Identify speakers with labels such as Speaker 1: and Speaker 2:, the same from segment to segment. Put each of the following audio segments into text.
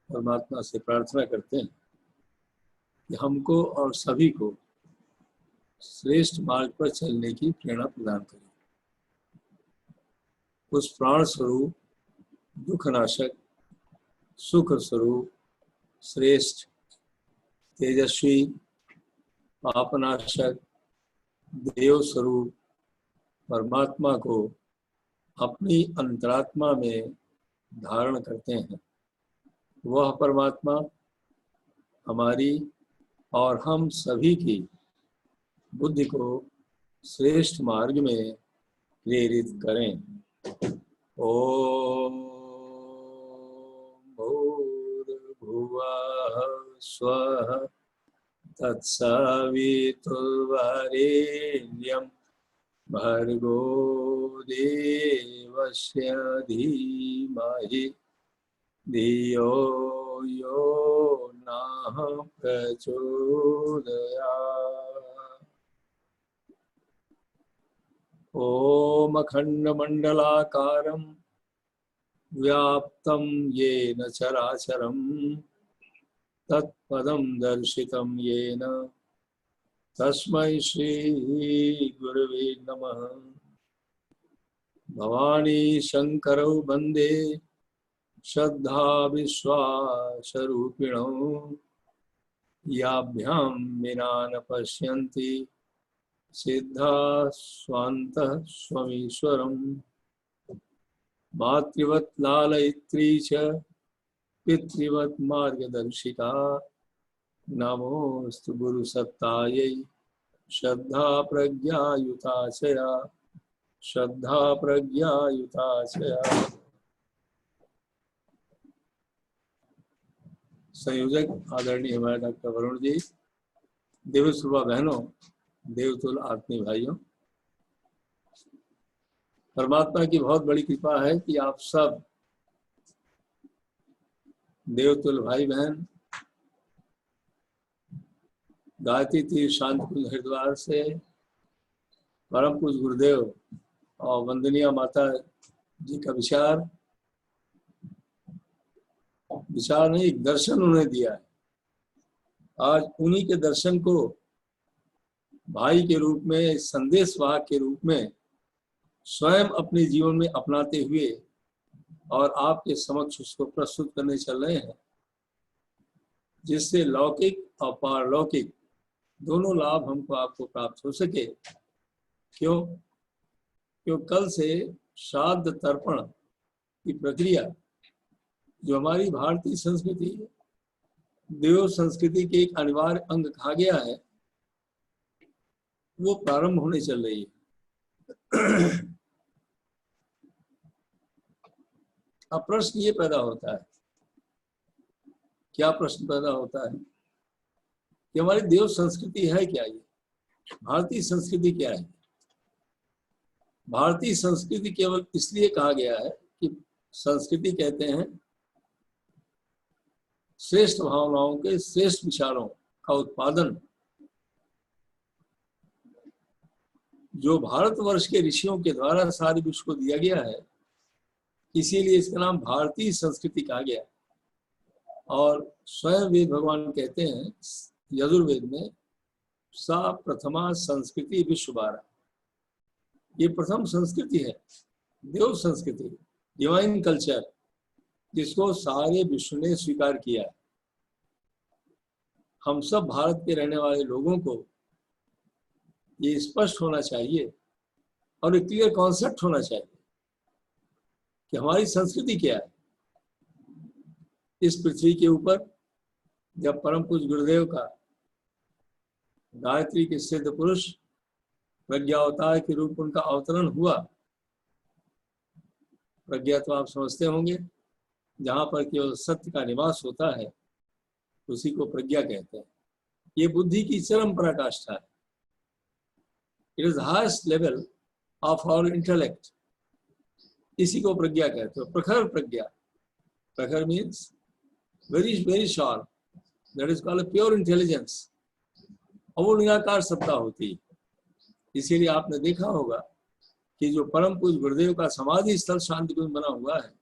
Speaker 1: परमात्मा से प्रार्थना करते हैं कि हमको और सभी को श्रेष्ठ मार्ग पर चलने की प्रेरणा प्रदान करें। उस प्राण स्वरूप, दुखनाशक, सुख स्वरूप, श्रेष्ठ, तेजस्वी, पापनाशक, देव स्वरूप परमात्मा को अपनी अंतरात्मा में धारण करते हैं। वह परमात्मा हमारी और हम सभी की बुद्धि को श्रेष्ठ मार्ग में प्रेरित करें। ओम भूर्भुवः स्वः तत्सवितुर्वरेण्यं भर्गो देवस्य धीमहि धियो यो नः प्रचोदयात्। ओम अखंडमंडलाकारं व्याप्तं येन चराचरं तत्पदं दर्शितं येन तस्मै श्री गुरुवे नमः। भवानी शंकरौ वंदे श्रद्धा विश्वासरूपिणौ याभ्यां विना न पश्यन्ति सिद्धा स्वान्तः स्वमीश्वरम्। मातृवत् लालयित्री च पितृवत् मार्गदर्शिका नमोस्तु गुरुसत्तायै श्रद्धा प्रज्ञायुता चया श्रद्धा प्रज्ञायुता चया। संयोजक आदरणीय हमारे डॉक्टर वरुण जी, देवस्वरूपा बहनों, देवतुल आत्मीय भाइयों, परमात्मा की बहुत बड़ी कृपा है कि आप सब देवतुल भाई बहन गायत्री तीर्थ शांति कुंज हरिद्वार से परम पूज्य गुरुदेव और वंदनीय माता जी का विचार नहीं, दर्शन उन्हें दिया है। आज उन्हीं के दर्शन को भाई के रूप में, संदेश वाहक के रूप में स्वयं अपने जीवन में अपनाते हुए और आपके समक्ष उसको प्रस्तुत करने चल रहे हैं, जिससे लौकिक और पारलौकिक दोनों लाभ हमको आपको प्राप्त हो सके। क्यों कल से श्राद्ध तर्पण की प्रक्रिया जो हमारी भारतीय संस्कृति, देव संस्कृति के एक अनिवार्य अंग कहा गया है, वो प्रारंभ होने चल रही है। अब प्रश्न ये पैदा होता है, क्या प्रश्न पैदा होता है कि हमारी देव संस्कृति है क्या? ये भारतीय संस्कृति क्या है? भारतीय संस्कृति केवल इसलिए कहा गया है कि संस्कृति कहते हैं श्रेष्ठ भावनाओं के, श्रेष्ठ विचारों का उत्पादन, जो भारतवर्ष के ऋषियों के द्वारा सारे विश्व को दिया गया है, इसीलिए इसका नाम भारतीय संस्कृति कहा गया। और स्वयं वेद भगवान कहते हैं यजुर्वेद में, सा प्रथमा संस्कृति विश्वभारा, ये प्रथम संस्कृति है, देव संस्कृति, डिवाइन कल्चर, जिसको सारे विश्व ने स्वीकार किया है। हम सब भारत के रहने वाले लोगों को ये स्पष्ट होना चाहिए और एक क्लियर कॉन्सेप्ट होना चाहिए कि हमारी संस्कृति क्या है। इस पृथ्वी के ऊपर जब परम पूज्य गुरुदेव का गायत्री के सिद्ध पुरुष प्रज्ञावतार के रूप उनका अवतरण हुआ, प्रज्ञा तो आप समझते होंगे, जहाँ पर केवल सत्य का निवास होता है उसी को प्रज्ञा कहते हैं। ये बुद्धि की चरम पराकाष्ठा है। It is highest level of our intellect, इसी को प्रज्ञा कहते हो। प्रखर प्रज्ञा, प्रखर means very very sharp, that is called pure intelligence. और वो निराकार सत्ता होती है। इसीलिए आपने देखा होगा कि जो परम पूज्य गुरुदेव का समाधि स्थल शांति कुंज बना हुआ है,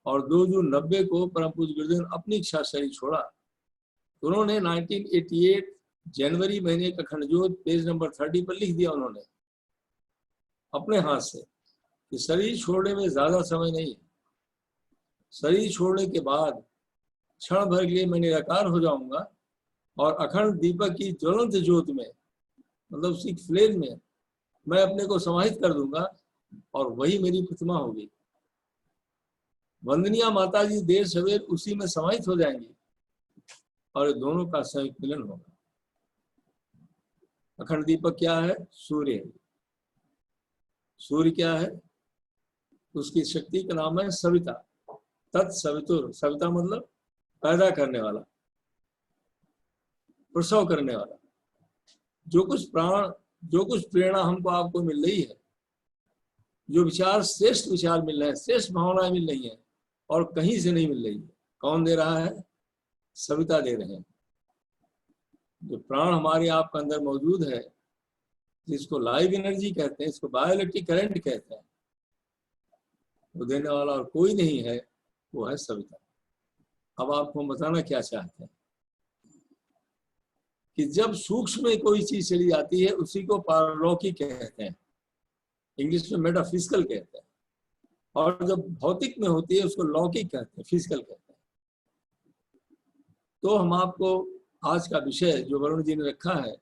Speaker 1: और 2 जून 90 को परम पूज्य गुरुदेव ने अपनी इच्छा शरीर छोड़ा। तो उन्होंने 1988 जनवरी महीने का खंडजोत पेज नंबर 30 पर लिख दिया उन्होंने अपने हाथ से कि शरीर छोड़ने में ज्यादा समय नहीं है, शरीर छोड़ने के बाद क्षण भर के लिए मैं निराकार हो जाऊंगा और अखंड दीपक की ज्वलंत ज्योत में, मतलब उसी फ्लेम में मैं अपने को समाहित कर दूंगा और वही मेरी प्रतिमा होगी। वंदनीय माता जी देर सवेर उसी में समाहित हो जाएंगी और दोनों का संयुक्त मिलन होगा। अखंड दीपक क्या है? सूर्य है। सूर्य क्या है? उसकी शक्ति का नाम है सविता, तत्सवितुर। सविता मतलब पैदा करने वाला, प्रसव करने वाला। जो कुछ प्राण, जो कुछ प्रेरणा हमको आपको मिल रही है, जो विचार श्रेष्ठ विचार मिल रहे हैं, श्रेष्ठ भावनाएं मिल रही हैं और कहीं से नहीं मिल रही है, कौन दे रहा है? सविता दे रहे हैं। जो प्राण हमारे आपके अंदर मौजूद है, जिसको लाइव एनर्जी कहते हैं, इसको बायोइलेक्ट्रिक करंट कहते हैं, वो देने वाला और कोई नहीं है, वो है सविता। अब आपको बताना क्या चाहते हैं कि जब सूक्ष्म में कोई चीज चली जाती है उसी को पारलौकिक कहते हैं, इंग्लिश में मेटाफिजिकल कहते हैं, और जब भौतिक में होती है उसको लौकिक कहते हैं, फिजिकल कहते हैं। तो हम आपको आज का विषय जो वरुण जी ने रखा है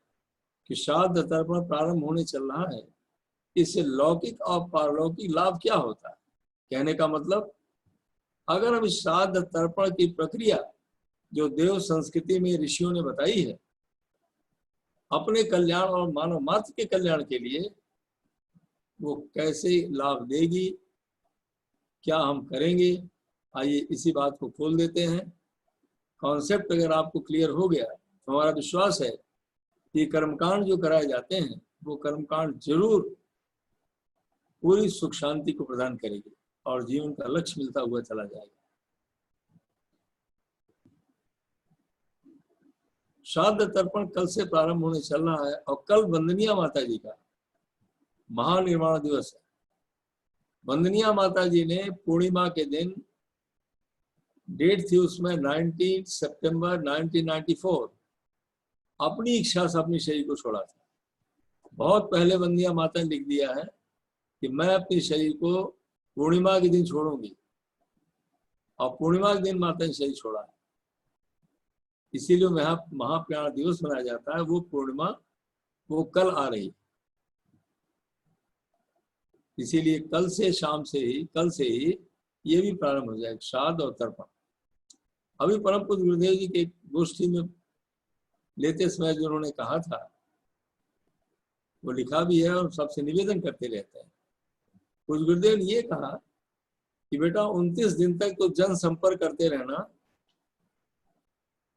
Speaker 1: कि श्राद्ध तर्पण प्रारंभ होने चल रहा है, इससे लौकिक और पारलौकिक लाभ क्या होता है? कहने का मतलब, अगर हम इस श्राद्ध तर्पण की प्रक्रिया जो देव संस्कृति में ऋषियों ने बताई है, अपने कल्याण और मानव मात्र के कल्याण के लिए वो कैसे लाभ देगी, क्या हम करेंगे, आइए इसी बात को खोल देते हैं। कॉन्सेप्ट अगर आपको क्लियर हो गया तो हमारा विश्वास है कि कर्मकांड जो कराए जाते हैं वो कर्मकांड जरूर पूरी सुख शांति को प्रदान करेगी और जीवन का लक्ष्य मिलता हुआ चला जाएगा। श्राद्ध तर्पण कल से प्रारंभ होने चल रहा है और कल वंदनीय माता जी का महानिर्वाण दिवस है। वंदनीय माता जी ने पूर्णिमा के दिन, डेट थी उसमें 19 सितंबर 1994, अपनी इच्छा से अपने शरीर को छोड़ा था। बहुत पहले वंदनीय माता ने लिख दिया है कि मैं अपने शरीर को पूर्णिमा के दिन छोड़ूंगी, और पूर्णिमा के दिन माता ने शरीर छोड़ा है। इसीलिए महाप्रयाण दिवस मनाया जाता है। वो पूर्णिमा वो कल आ रही, इसीलिए कल से शाम से ही, कल से ही ये भी प्रारंभ हो जाएगा, श्राद्ध और तर्पण। अभी परम पूज्य गुरुदेव जी के गोष्ठी में लेते समय जो उन्होंने कहा था वो लिखा भी है और सबसे निवेदन करते रहते हैं। पूज्य गुरुदेव ने ये कहा कि बेटा 29 दिन तक तो जन संपर्क करते रहना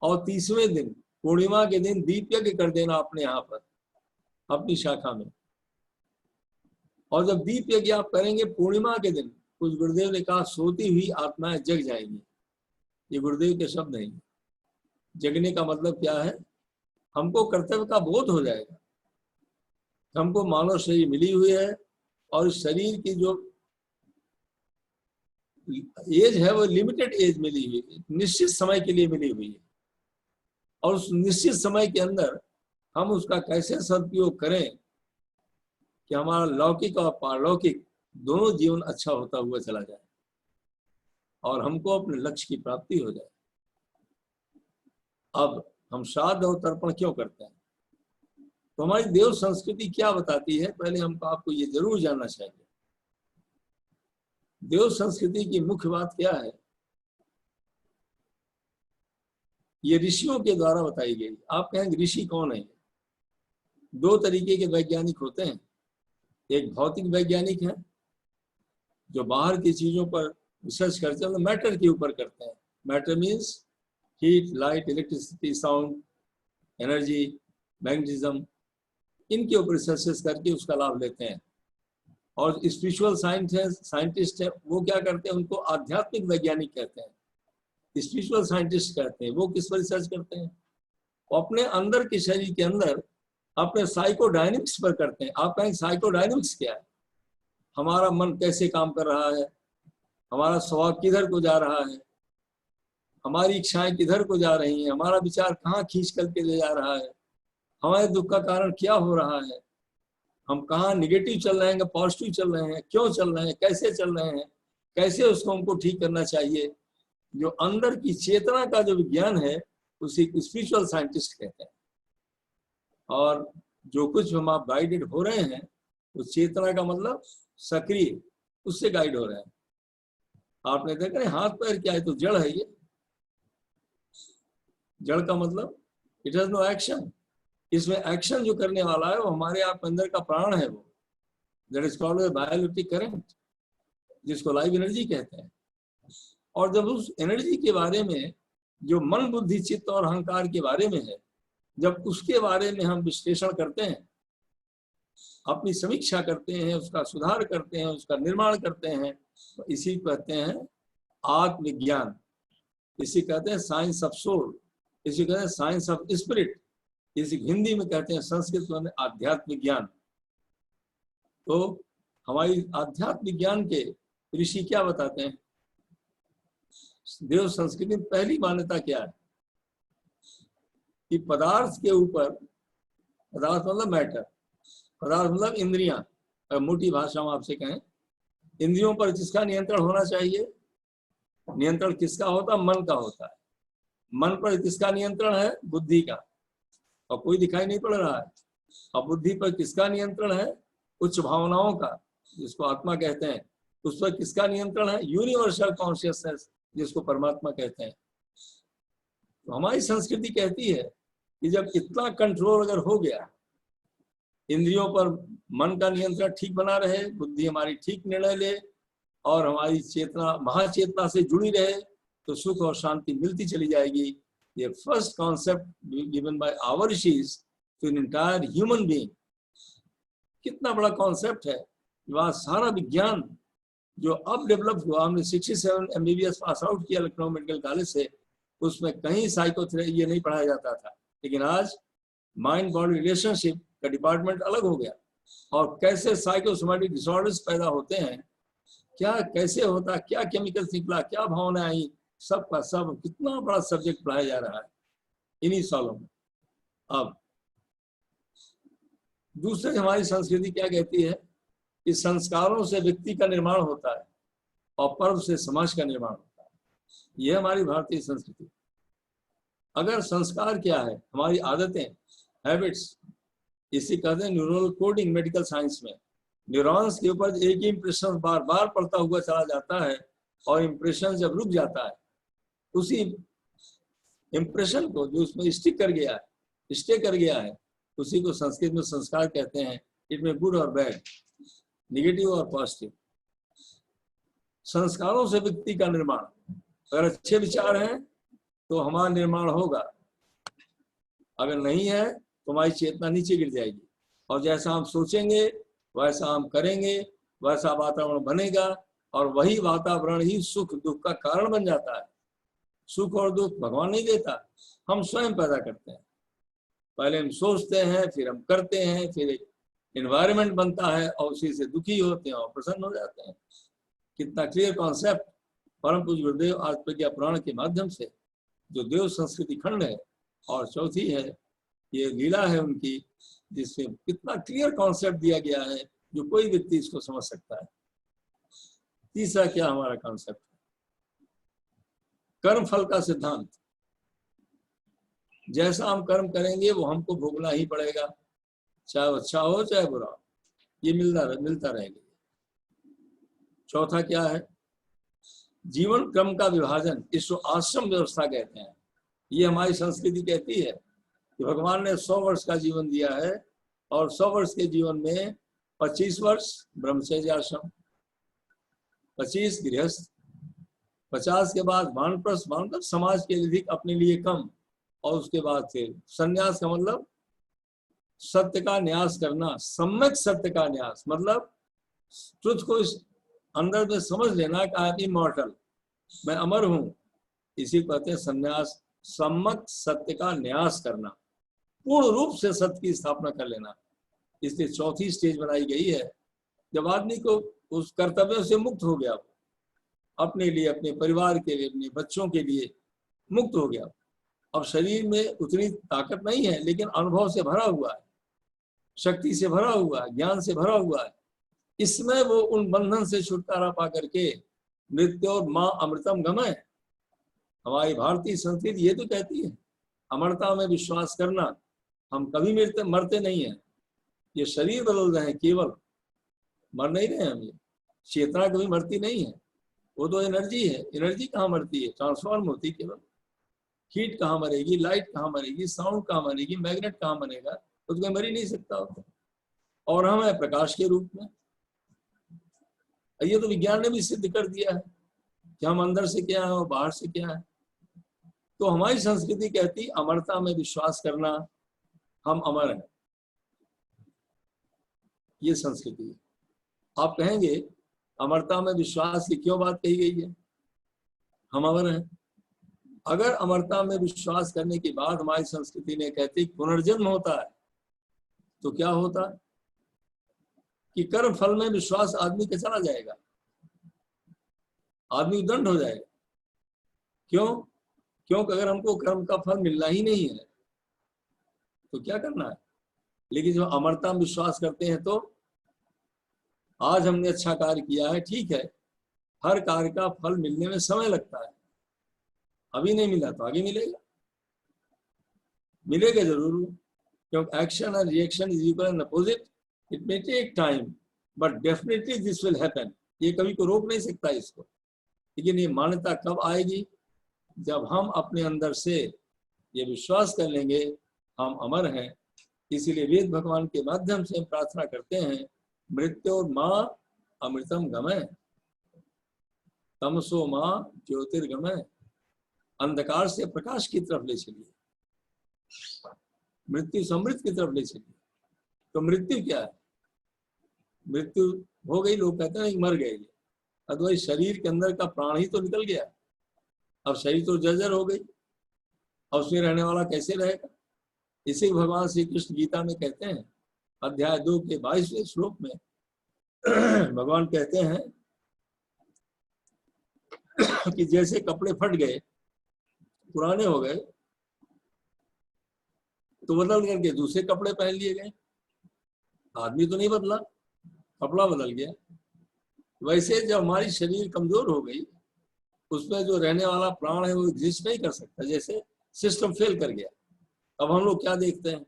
Speaker 1: और 30वें दिन पूर्णिमा के दिन दीप यज्ञ कर देना अपने यहाँ पर, अपनी शाखा में। और जब दीप यज्ञ आप करेंगे पूर्णिमा के दिन, कुछ गुरुदेव ने कहा सोती हुई आत्माएं जग जाएंगी। ये गुरुदेव के शब्द नहीं। जगने का मतलब क्या है? हमको कर्तव्य का बोध हो जाएगा। हमको मानव शरीर मिली हुई है और इस शरीर की जो एज है वो लिमिटेड एज मिली हुई है, निश्चित समय के लिए मिली हुई है, और उस निश्चित समय के अंदर हम उसका कैसे सदुपयोग करें कि हमारा लौकिक और पारलौकिक दोनों जीवन अच्छा होता हुआ चला जाए और हमको अपने लक्ष्य की प्राप्ति हो जाए। अब हम श्राद्ध और तर्पण क्यों करते हैं? तो हमारी देव संस्कृति क्या बताती है, पहले हमको आपको ये जरूर जानना चाहिए। देव संस्कृति की मुख्य बात क्या है? ये ऋषियों के द्वारा बताई गई। आप कहेंगे ऋषि कौन है? 2 तरीके के वैज्ञानिक होते हैं। एक भौतिक वैज्ञानिक है जो बाहर की चीजों पर रिसर्च करते हैं, मैटर के ऊपर करते हैं। Matter means heat, light, electricity, sound, energy, magnetism, इनके ऊपर रिसर्च करके उसका लाभ लेते हैं। और स्पिरिचुअल साइंटिस्ट है, वो क्या करते हैं? उनको आध्यात्मिक वैज्ञानिक कहते हैं। स्पिरिचुअल साइंटिस्ट कहते हैं। वो किस पर रिसर्च करते हैं? वो अपने अंदर के शरीर के अंदर अपने साइकोडायनिक्स पर करते हैं। आप कहेंगे साइकोडायनिक्स क्या है? हमारा मन कैसे काम कर रहा है, हमारा स्वभाव किधर को जा रहा है, हमारी इच्छाएं किधर को जा रही हैं, हमारा विचार कहाँ खींच करके ले जा रहा है, हमारे दुख का कारण क्या हो रहा है, हम कहाँ निगेटिव चल रहे हैं, पॉजिटिव चल रहे हैं, क्यों चल रहे हैं, कैसे चल रहे हैं, कैसे उसको हमको ठीक करना चाहिए। जो अंदर की चेतना का जो विज्ञान है उसी स्पिरिचुअल साइंटिस्ट कहते हैं। और जो कुछ हम आप गाइडेड हो रहे हैं उस चेतना का मतलब सक्रिय, उससे गाइड हो रहे हैं। आपने देखा हाथ पैर क्या है, तो जड़ है ये। जड़ का मतलब इट हैज नो एक्शन। इसमें एक्शन जो करने वाला है वो हमारे आप अंदर का प्राण है, वो that is called bioelectric current, जिसको लाइव एनर्जी कहते हैं। और जब उस एनर्जी के बारे में जो मन बुद्धि चित्त और अहंकार के बारे में है, जब उसके बारे में हम विश्लेषण करते हैं, अपनी समीक्षा करते हैं, उसका सुधार करते हैं, उसका निर्माण करते हैं, तो इसी कहते हैं आत्मविज्ञान, इसी कहते हैं साइंस ऑफ सोल, इसी कहते हैं साइंस ऑफ स्पिरिट, इसी हिंदी में कहते हैं संस्कृत में आध्यात्मिक ज्ञान। तो हमारी आध्यात्मिक ज्ञान के ऋषि क्या बताते हैं? देव संस्कृति में पहली मान्यता क्या है कि पदार्थ के ऊपर, पदार्थ मतलब मैटर, पदार्थ मतलब इंद्रियां, मोटी भाषा में आपसे कहें, इंद्रियों पर किसका नियंत्रण होना चाहिए? नियंत्रण किसका होता? मन का होता है। मन पर किसका नियंत्रण है? बुद्धि का, और कोई दिखाई नहीं पड़ रहा है। और बुद्धि पर किसका नियंत्रण है? उच्च भावनाओं का, जिसको आत्मा कहते हैं। उस पर किसका नियंत्रण है? यूनिवर्सल कॉन्शियसनेस, जिसको परमात्मा कहते हैं। तो हमारी संस्कृति कहती है कि जब इतना कंट्रोल अगर हो गया, इंद्रियों पर मन का नियंत्रण ठीक बना रहे, बुद्धि हमारी ठीक निर्णय ले, और हमारी चेतना महाचेतना से जुड़ी रहे, तो सुख और शांति मिलती चली जाएगी। ये first concept given by our rishis to an entire human being. कितना बड़ा कॉन्सेप्ट है। वहाँ सारा विज्ञान जो अब डेवलप हुआ, हमने 67 MBBS पास आउट किया लखनऊ मेडिकल कॉलेज से, उसमें कहीं साइकोथेरेपी ये नहीं पढ़ाया जाता था। लेकिन आज माइंड बॉडी रिलेशनशिप का डिपार्टमेंट अलग हो गया, और कैसे साइकोसोमैटिक डिसऑर्डर्स पैदा होते हैं, क्या कैसे होता, क्या केमिकल निकला, क्या भावना आई, सब का सब कितना बड़ा सब्जेक्ट पढ़ाया जा रहा है इन्हीं सालों में। अब दूसरे हमारी संस्कृति क्या कहती है कि संस्कारों से व्यक्ति का निर्माण होता है और पर्व से समाज का निर्माण होता है। यह हमारी भारतीय संस्कृति। अगर संस्कार क्या है? हमारी आदतें, हैबिट्स, इसी कहते हैं न्यूरल कोडिंग मेडिकल साइंस में। न्यूरॉन्स के ऊपर एक ही इंप्रेशन बार बार पड़ता हुआ चला जाता है, और इंप्रेशन जब रुक जाता है, उसी इंप्रेशन को जो उसमें स्टिक कर गया है, स्टे कर गया है, उसी को संस्कृत में संस्कार कहते हैं। इट में गुड और बैड, निगेटिव और पॉजिटिव। संस्कारों से व्यक्ति का निर्माण, अगर अच्छे विचार हैं तो हमारा निर्माण होगा, अगर नहीं है तो हमारी चेतना नीचे गिर जाएगी, और जैसा हम सोचेंगे वैसा हम करेंगे, वैसा वातावरण बनेगा, और वही वातावरण ही सुख दुख का कारण बन जाता है। सुख और दुख भगवान नहीं देता, हम स्वयं पैदा करते हैं। पहले हम सोचते हैं, फिर हम करते हैं, फिर एक एनवायरनमेंट बनता है, और उसी से दुखी होते हैं और प्रसन्न हो जाते हैं। कितना क्लियर कॉन्सेप्ट परम पूज्य गुरुदेव आज प्रज्ञा पुराण के माध्यम से, जो देव संस्कृति खंड है, और चौथी है ये लीला है उनकी, जिसमें कितना क्लियर कॉन्सेप्ट दिया गया है, जो कोई व्यक्ति इसको समझ सकता है। तीसरा क्या हमारा कॉन्सेप्ट है? कर्म फल का सिद्धांत। जैसा हम कर्म करेंगे वो हमको भोगना ही पड़ेगा, चाहे अच्छा हो चाहे बुरा हो, ये मिलता रहेगा। चौथा क्या है? जीवन क्रम का विभाजन, इसको आश्रम व्यवस्था कहते हैं। ये हमारी संस्कृति कहती है कि भगवान ने 100 वर्ष का जीवन दिया है, और 100 वर्ष के जीवन में 25 वर्ष ब्रह्मचर्य आश्रम, 25 गृहस्थ, 50 के बाद वानप्रस्थ, मतलब समाज के अधिक अपने लिए कम, और उसके बाद फिर संन्यास का मतलब सत्य का न्यास करना, सम्यक सत्य का न्यास, मतलब ट्रुथ को इस अंदर में समझ लेना कि आई एम इमॉर्टल, मैं अमर हूं, इसी को कहते हैं संन्यास। सम्यक सत्य का न्यास करना, पूर्ण रूप से सत्य की स्थापना कर लेना। इसलिए चौथी स्टेज बनाई गई है, जब आदमी को उस कर्तव्य से मुक्त हो गया, अपने लिए, अपने परिवार के लिए, अपने बच्चों के लिए मुक्त हो गया। अब शरीर में उतनी ताकत नहीं है, लेकिन अनुभव से भरा हुआ है, शक्ति से भरा हुआ है, ज्ञान से भरा हुआ है। इसमें वो उन बंधन से छुटकारा पा करके मृत्यु और माँ अमृतम गमय। हमारी भारतीय संस्कृति ये तो कहती है अमरता में विश्वास करना। हम कभी मरते नहीं है, ये शरीर बदल रहे हैं, केवल मर नहीं रहे हम। ये चेतना कभी मरती नहीं है, वो तो एनर्जी है। एनर्जी कहाँ मरती है, ट्रांसफॉर्म होती है केवल। हीट कहाँ मरेगी, लाइट कहाँ मरेगी, साउंड कहाँ मरेगी, मैग्नेट कहाँ मरेगा, तो कोई मर ही नहीं सकता होता। और हम है प्रकाश के रूप में। ये तो विज्ञान ने भी सिद्ध कर दिया है कि हम अंदर से क्या है और बाहर से क्या है। तो हमारी संस्कृति कहती अमरता में विश्वास करना, हम अमर हैं, ये संस्कृति है। आप कहेंगे अमरता में विश्वास की क्यों बात कही गई है, हम अमर हैं। अगर अमरता में विश्वास करने के बाद हमारी संस्कृति ने कहती पुनर्जन्म होता है, तो क्या होता कि कर्म फल में विश्वास आदमी का चला जाएगा, आदमी उद्दंड हो जाएगा। क्यों? क्योंकि अगर हमको कर्म का फल मिलना ही नहीं है तो क्या करना है। लेकिन जो अमरता में विश्वास करते हैं, तो आज हमने अच्छा कार्य किया है, ठीक है, हर कार्य का फल मिलने में समय लगता है, अभी नहीं मिला तो आगे मिलेगा, मिलेगा जरूर। क्योंकि action and reaction is equal and opposite, it may take time but definitely this will happen. ये कभी को रोक नहीं सकता इसको। लेकिन ये मान्यता कब आएगी, जब हम अपने अंदर से ये विश्वास कर लेंगे हम अमर हैं। इसीलिए वेद भगवान के माध्यम से हम प्रार्थना करते हैं मृत्यु और माँ अमृतम गमय, तमसो माँ ज्योतिर्गमय। अंधकार से प्रकाश की तरफ ले चलिए, मृत्यु समृद्धि की तरफ ले चलिए। तो मृत्यु क्या है? मृत्यु हो गई, लोग कहते हैं मर गए, अदरवाइज शरीर के अंदर का प्राण ही तो निकल गया। अब शरीर तो जर्जर हो गई, अब उसमें रहने वाला कैसे रहेगा। इसे भगवान श्री कृष्ण गीता में कहते हैं, अध्याय 2 के 22वें श्लोक में भगवान कहते हैं कि जैसे कपड़े फट गए, पुराने हो गए, तो बदल करके दूसरे कपड़े पहन लिए गए। आदमी तो नहीं बदला, कपड़ा बदल गया। वैसे जब हमारी शरीर कमजोर हो गई, उसमें जो रहने वाला प्राण है वो एग्जिस्ट नहीं कर सकता, जैसे सिस्टम फेल कर गया। अब हम लोग क्या देखते हैं,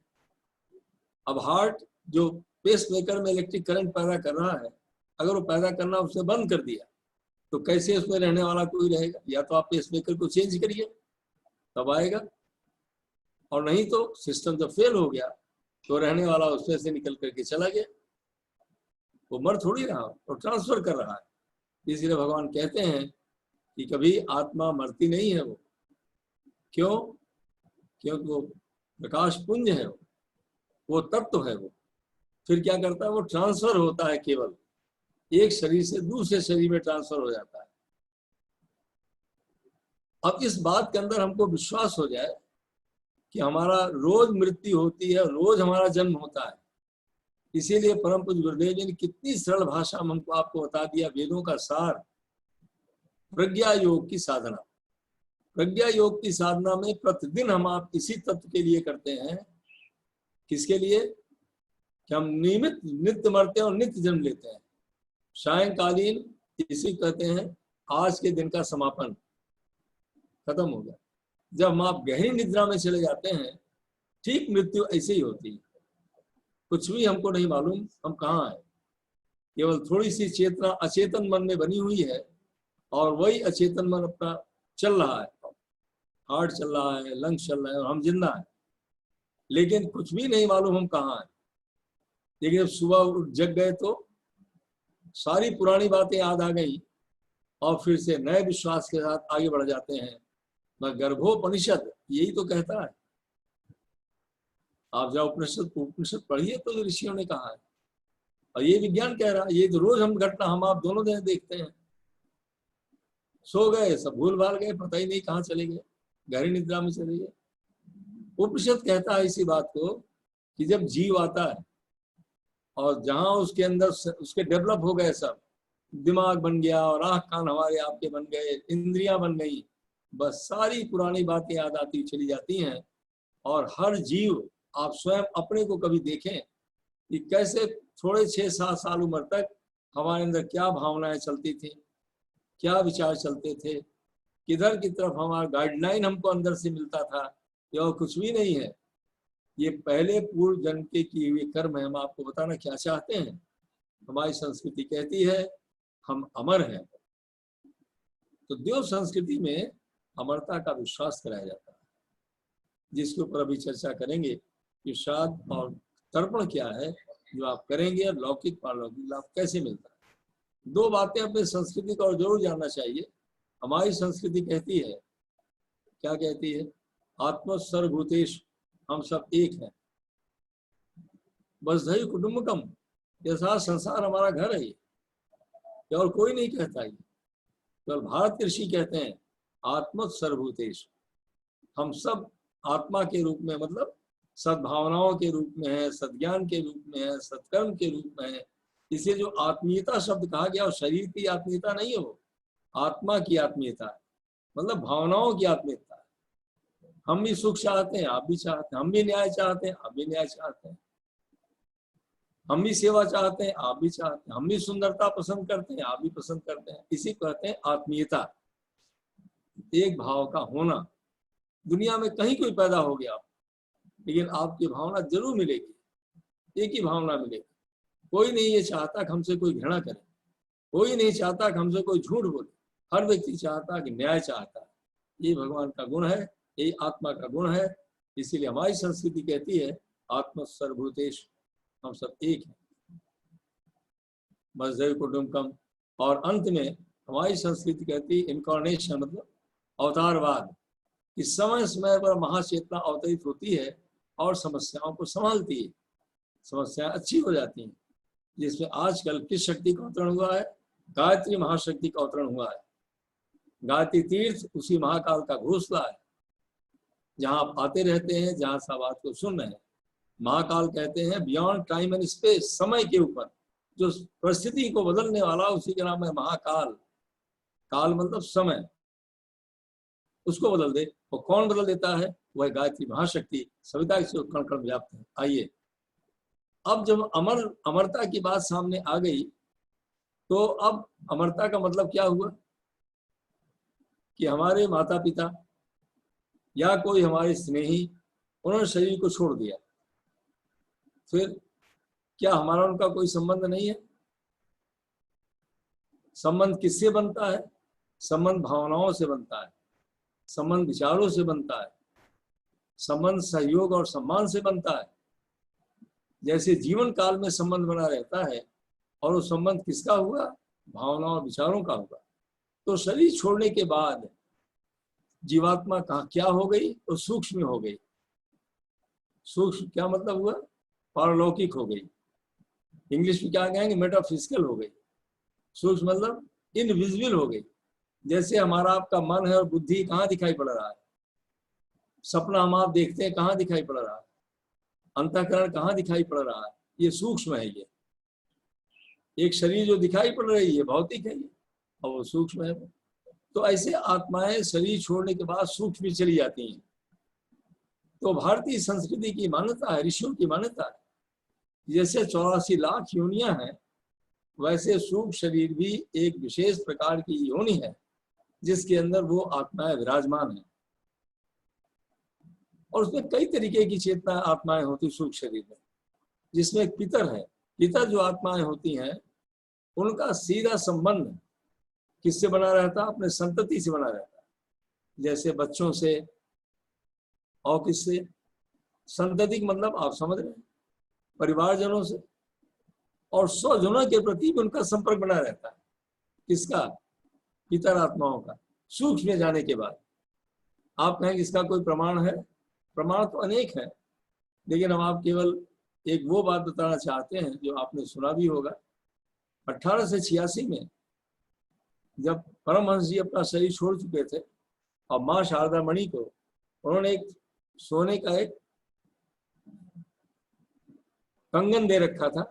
Speaker 1: अब हार्ट जो पेस मेकर में इलेक्ट्रिक करंट पैदा कर रहा है, अगर वो पैदा करना उसने बंद कर दिया, तो कैसे उसमें रहने वाला कोई रहेगा। या तो आप पेस मेकर को चेंज करिए तब आएगा, और नहीं तो सिस्टम जब फेल हो गया तो रहने वाला उसमें से निकल करके चला गया। वो मर थोड़ी रहा, वो ट्रांसफर कर रहा है। इसलिए भगवान कहते हैं कि कभी आत्मा मरती नहीं है। क्यों? क्योंकि वो प्रकाश पुंज है, वो तत्व है। वो फिर क्या करता है, वो ट्रांसफर होता है, केवल एक शरीर से दूसरे शरीर में ट्रांसफर हो जाता है। अब इस बात के अंदर हमको विश्वास हो जाए कि हमारा रोज मृत्यु होती है, रोज हमारा जन्म होता है। इसीलिए परम पूज्य गुरुदेव जी ने कितनी सरल भाषा में हमको आपको बता दिया वेदों का सार। प्रज्ञा योग की साधना, प्रज्ञा योग की साधना में प्रतिदिन हम आप इसी तत्व के लिए करते हैं। किसके लिए? कि हम नियमित नित्य मरते हैं और नित्य जन्म लेते हैं। सायंकालीन इसी कहते हैं आज के दिन का समापन, खत्म हो गया। जब हम आप गहरी निद्रा में चले जाते हैं, ठीक मृत्यु ऐसे ही होती है। कुछ भी हमको नहीं मालूम हम कहाँ हैं, केवल थोड़ी सी चेतना अचेतन मन में बनी हुई है, और वही अचेतन मन अपना चल रहा है, हार्ट चल रहा है, लंग्स चल रहे हैं, और हम जिंदा हैं, लेकिन कुछ भी नहीं मालूम हम कहाँ हैं। लेकिन जब सुबह जग गए तो सारी पुरानी बातें याद आ गई, और फिर से नए विश्वास के साथ आगे बढ़ जाते हैं। गर्भोपनिषद यही तो कहता है। आप जब उपनिषद पढ़िए तो जो ऋषियों ने कहा है, और ये विज्ञान कह रहा है। ये तो रोज हम घटना हम आप दोनों दिन देखते हैं। सो गए, सब भूल भाल गए, पता ही नहीं कहाँ चले गए, गहरी निद्रा में चले गए। उपनिषद कहता है इसी बात को कि जब जीव आता है और जहां उसके अंदर उसके डेवलप हो गए सब, दिमाग बन गया और आँख कान हमारे आपके बन गए, इंद्रियां बन गई, बस सारी पुरानी बातें याद आती चली जाती हैं। और हर जीव, आप स्वयं अपने को कभी देखें कि कैसे थोड़े 6-7 साल उम्र तक हमारे अंदर क्या भावनाएं चलती थी, क्या विचार चलते थे, किधर की तरफ हमारा गाइडलाइन हमको अंदर से मिलता था। ये और कुछ भी नहीं है, ये पहले पूर्व जन्म के किए हुए कर्म है। हम आपको बताना क्या चाहते हैं, हमारी संस्कृति कहती है हम अमर हैं, तो देव संस्कृति में अमरता का विश्वास कराया जाता है, जिसके ऊपर अभी चर्चा करेंगे कि श्राद्ध और तर्पण क्या है जो आप करेंगे और लौकिक पारलौकिक लाभ कैसे मिलता है। दो बातें अपनी संस्कृति को और जरूर जानना चाहिए। हमारी संस्कृति कहती है, क्या कहती है, आत्म सर्वभूतेश, हम सब एक हैं, वसुधैव कुटुंबकम, ये सारा संसार हमारा घर है, ये और कोई नहीं कहता। ये केवल भारत के ऋषि कहते हैं आत्म सर्वभूतेश, हम सब आत्मा के रूप में, मतलब सद्भावनाओं के रूप में है, सद्ज्ञान के रूप में है, सत्कर्म के रूप में है। इसे जो आत्मीयता शब्द कहा गया, वो शरीर की आत्मीयता नहीं है, वो आत्मा की आत्मीयता है, मतलब भावनाओं की आत्मीयता है। हम भी सुख चाहते हैं, आप भी चाहते हैं, हम भी न्याय चाहते हैं, आप भी न्याय चाहते हैं, हम भी सेवा चाहते हैं, आप भी चाहते हैं, हम भी सुंदरता पसंद करते हैं, आप भी पसंद करते हैं। इसी कहते हैं आत्मीयता, एक भाव का होना। दुनिया में कहीं कोई पैदा हो गया, लेकिन आपकी भावना जरूर मिलेगी, एक ही भावना मिलेगी। कोई नहीं ये चाहता कि हमसे कोई घृणा करे, कोई नहीं चाहता कि हमसे कोई झूठ बोले, हर व्यक्ति चाहता कि न्याय चाहता है। ये भगवान का गुण है, ये आत्मा का गुण है। इसीलिए हमारी संस्कृति कहती है आत्म सर्वभूतेश, हम सब एक हैं, वसुधैव कुटुंबकम। और अंत में हमारी संस्कृति कहती है इनकारनेशन, मतलब अवतारवाद, कि समय समय पर महाचेतना अवतरित होती है और समस्याओं को संभालती है, समस्याएं अच्छी हो जाती हैं। जिसमें आजकल किस शक्ति का अवतरण हुआ है, गायत्री महाशक्ति का अवतरण हुआ है। गायत्री तीर्थ उसी महाकाल का घोंसला है, जहां आप आते रहते हैं, जहां सब बात को सुन रहे हैं। महाकाल कहते हैं बियॉन्ड टाइम एंड स्पेस, समय के ऊपर जो परिस्थिति को बदलने वाला, उसी का नाम है महाकाल। काल मतलब समय, उसको बदल दे। और कौन बदल देता है, वह गायत्री महाशक्ति, सविता से कण कण व्याप्त है। आइए, अब जब अमरता की बात सामने आ गई, तो अब अमरता का मतलब क्या हुआ कि हमारे माता पिता या कोई हमारे स्नेही, उन्होंने शरीर को छोड़ दिया, फिर क्या हमारा उनका कोई संबंध नहीं है? संबंध किससे बनता है? संबंध भावनाओं से बनता है, संबंध विचारों से बनता है, संबंध सहयोग और सम्मान से बनता है। जैसे जीवन काल में संबंध बना रहता है, और वो संबंध किसका हुआ? भावनाओं और विचारों का हुआ। तो शरीर छोड़ने के बाद जीवात्मा कहाँ क्या हो गई? तो सूक्ष्म हो गई। सूक्ष्म क्या मतलब हुआ? पारलौकिक हो गई। इंग्लिश में क्या कहेंगे? मेटाफिजिकल हो गई। सूक्ष्म मतलब इनविजिबल हो गई। जैसे हमारा आपका मन है और बुद्धि कहाँ दिखाई पड़ रहा है? सपना हम आप देखते हैं, कहाँ दिखाई पड़ रहा है? अंतःकरण कहाँ दिखाई पड़ रहा है? ये सूक्ष्म है। ये एक शरीर जो दिखाई पड़ रही है भौतिक है ये, और वो सूक्ष्म है। तो ऐसे आत्माएं शरीर छोड़ने के बाद सूक्ष्म में चली जाती हैं। तो भारतीय संस्कृति की मान्यता है, ऋषियों की मान्यता है, जैसे 84 लाख योनियां हैं, वैसे सूक्ष्म शरीर भी एक विशेष प्रकार की योनि है, जिसके अंदर वो आत्माएं विराजमान है। और उसमें कई तरीके की चेतना आत्माएं होती सूक्ष्म शरीर में, जिसमें एक पितर है। पितर जो आत्माएं होती हैं, उनका सीधा संबंध किससे बना रहता है? अपने संतति से बना रहता है। जैसे बच्चों से, और किससे? संतति मतलब आप समझ रहे हैं, परिवारजनों से, और स्वजनों के प्रति भी उनका संपर्क बना रहता है। किसका? पितर आत्माओं का। सूक्ष्म में जाने के बाद आप कहेंगे इसका कोई प्रमाण है? प्रमाण तो अनेक है, लेकिन हम आप केवल एक वो बात बताना चाहते हैं जो आपने सुना भी होगा। 1886 में जब परमहंस जी अपना शरीर छोड़ चुके थे, और माँ शारदा मणि को उन्होंने एक सोने का एक कंगन दे रखा था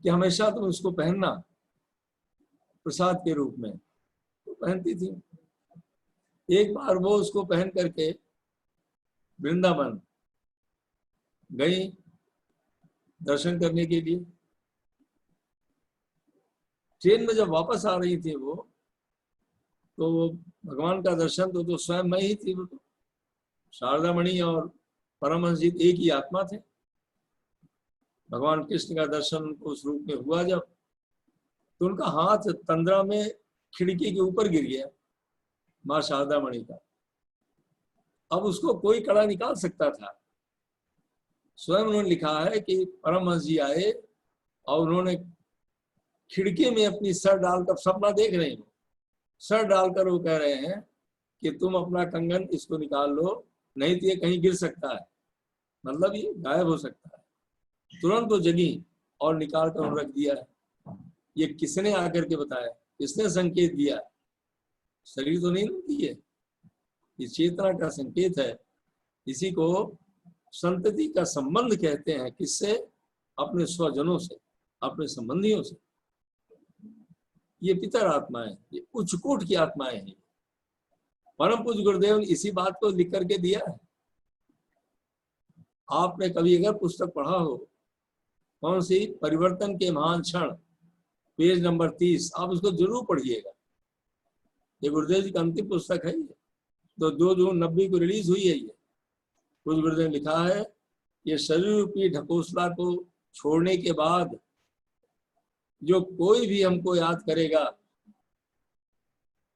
Speaker 1: कि हमेशा तुम इसको पहनना। प्रसाद के रूप में, तो पहनती थी। एक बार वो उसको पहन करके वृंदावन गई दर्शन करने के लिए। ट्रेन में जब वापस आ रही थी वो, तो भगवान का दर्शन तो स्वयं मैं ही थी। वो तो शारदा मणि और परमहंस जी एक ही आत्मा थे। भगवान कृष्ण का दर्शन उनको उस रूप में हुआ जब, तो उनका हाथ तंद्रा में खिड़की के ऊपर गिर गया माँ शारदा मणि का। अब उसको कोई कड़ा निकाल सकता था। स्वयं उन्होंने लिखा है कि परमहंस जी आए और उन्होंने खिड़की में अपनी सर डालकर, सपना देख रहे हैं, सर डालकर वो कह रहे हैं कि तुम अपना कंगन इसको निकाल लो, नहीं तो ये कहीं गिर सकता है, मतलब ये गायब हो सकता है। तुरंत वो जगी और निकाल कर रख दिया है। ये किसने आकर के बताया, किसने संकेत दिया? शरीर तो नहीं होती है, ये चेतना का संकेत है। इसी को संतति का संबंध कहते हैं। किससे? अपने स्वजनों से, अपने संबंधियों से। ये पितर आत्माएं, ये उच्चकोट की आत्माएं हैं। परम पूज्य गुरुदेव ने इसी बात को लिख करके दिया है। आपने कभी अगर पुस्तक पढ़ा हो, कौन सी, परिवर्तन के महान क्षण, पेज नंबर 30, आप उसको जरूर पढ़िएगा। ये गुरुदेव जी की अंतिम पुस्तक है। ये तो 2 जून 90 को रिलीज हुई है। ये कुछ गुरुदेव ने लिखा है, ये शरीर रूपी ढकोसला को छोड़ने के बाद जो कोई भी हमको याद करेगा,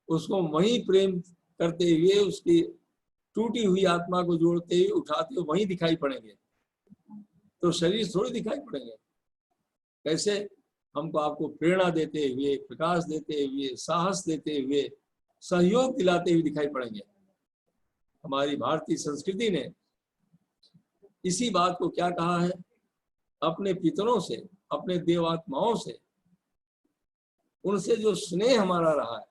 Speaker 1: उसको वहीं प्रेम करते हुए, उसकी टूटी हुई आत्मा को जोड़ते हुए, उठाते हुए वहीं दिखाई पड़ेंगे। तो शरीर थोड़ी दिखाई पड़ेंगे। कैसे? हमको आपको प्रेरणा देते हुए, प्रकाश देते हुए, साहस देते हुए, सहयोग दिलाते हुए दिखाई पड़ेंगे। हमारी भारतीय संस्कृति ने इसी बात को क्या कहा है, अपने पितरों से, अपने देवात्माओं से, उनसे जो स्नेह हमारा रहा है,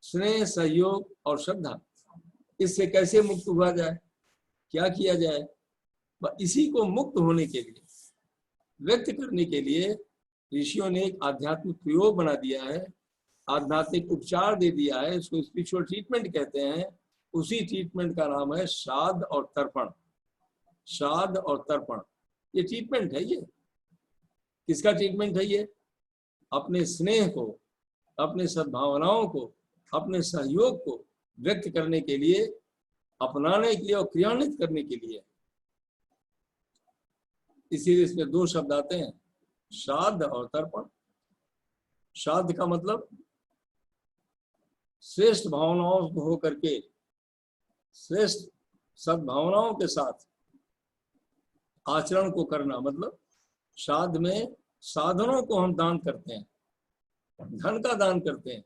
Speaker 1: स्नेह, सहयोग और श्रद्धा, इससे कैसे मुक्त हुआ जाए, क्या किया जाए? इसी को मुक्त होने के लिए, व्यक्त करने के लिए ऋषियों ने एक आध्यात्मिक प्रयोग बना दिया है, आध्यात्मिक उपचार दे दिया है। इसको स्पिरिचुअल ट्रीटमेंट कहते हैं। उसी ट्रीटमेंट का नाम है श्राद्ध और तर्पण। श्राद्ध और तर्पण, ये ट्रीटमेंट है। ये किसका ट्रीटमेंट है? ये अपने स्नेह को, अपने सद्भावनाओं को, अपने सहयोग को व्यक्त करने के लिए, अपनाने के लिए और क्रियान्वित करने के लिए। इसीलिए इसमें 2 शब्द आते हैं, श्राद्ध और तर्पण। श्राद्ध का मतलब श्रेष्ठ भावनाओं को होकर के, श्रेष्ठ सद्भावनाओं के साथ आचरण को करना। मतलब श्राद्ध में साधनों को हम दान करते हैं, धन का दान करते हैं।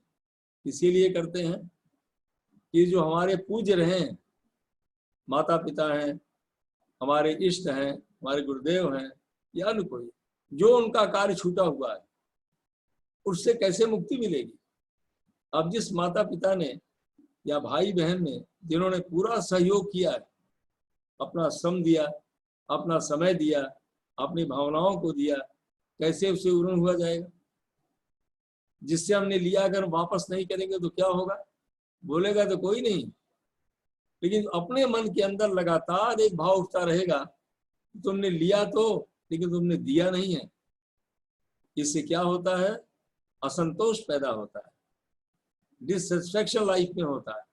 Speaker 1: इसीलिए करते हैं कि जो हमारे पूज्य रहे, माता पिता हैं, हमारे इष्ट हैं, हमारे गुरुदेव हैं, या अन्य कोई, जो उनका कार्य छूटा हुआ है, उससे कैसे मुक्ति मिलेगी? अब जिस माता पिता ने या भाई बहन ने, जिन्होंने पूरा सहयोग किया है, अपना श्रम दिया, अपना समय दिया, अपनी भावनाओं को दिया, कैसे उसे ऋण हुआ जाएगा? जिससे हमने लिया अगर वापस नहीं करेंगे तो क्या होगा? बोलेगा तो कोई नहीं, लेकिन अपने मन के अंदर लगातार एक भाव उठता रहेगा, तुमने लिया तो, लेकिन तुमने दिया नहीं है। इससे क्या होता है? असंतोष पैदा होता है, डिससेटिस्फैक्शन लाइफ में होता है।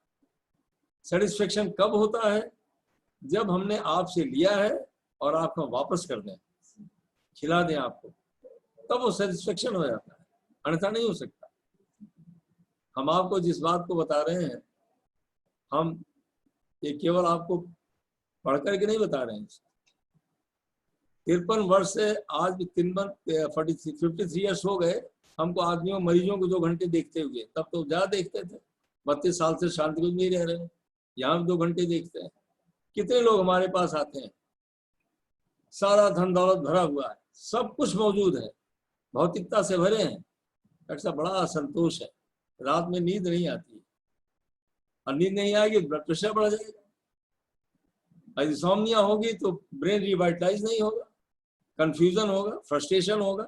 Speaker 1: सेटिस्फेक्शन कब होता है? जब हमने आपसे लिया है और आप हम वापस कर दें, खिला दें आपको, तब वो सेटिस्फेक्शन हो जाता है, अन्यथा नहीं हो सकता। हम आपको जिस बात को बता रहे हैं, हम ये केवल आपको पढ़ करके नहीं बता रहे हैं। 53 वर्ष से आज 53 ईयर्स हो गए हमको, आदमियों, मरीजों को 2 घंटे देखते हुए। तब तो ज्यादा देखते थे, 32 साल से शांति कुछ नहीं रह रहे हैं, यहाँ 2 घंटे देखते हैं। कितने लोग हमारे पास आते हैं, सारा धन दौलत भरा हुआ है, सब कुछ मौजूद है, भौतिकता से भरे हैं, ऐसा बड़ा असंतोष है, रात में नींद नहीं आती, और नींद नहीं आएगी ब्लड प्रेशर बढ़ जाएगा, इंसोम्निया होगी तो ब्रेन रिवाइटलाइज नहीं होगा, कंफ्यूजन होगा, फ्रस्ट्रेशन होगा,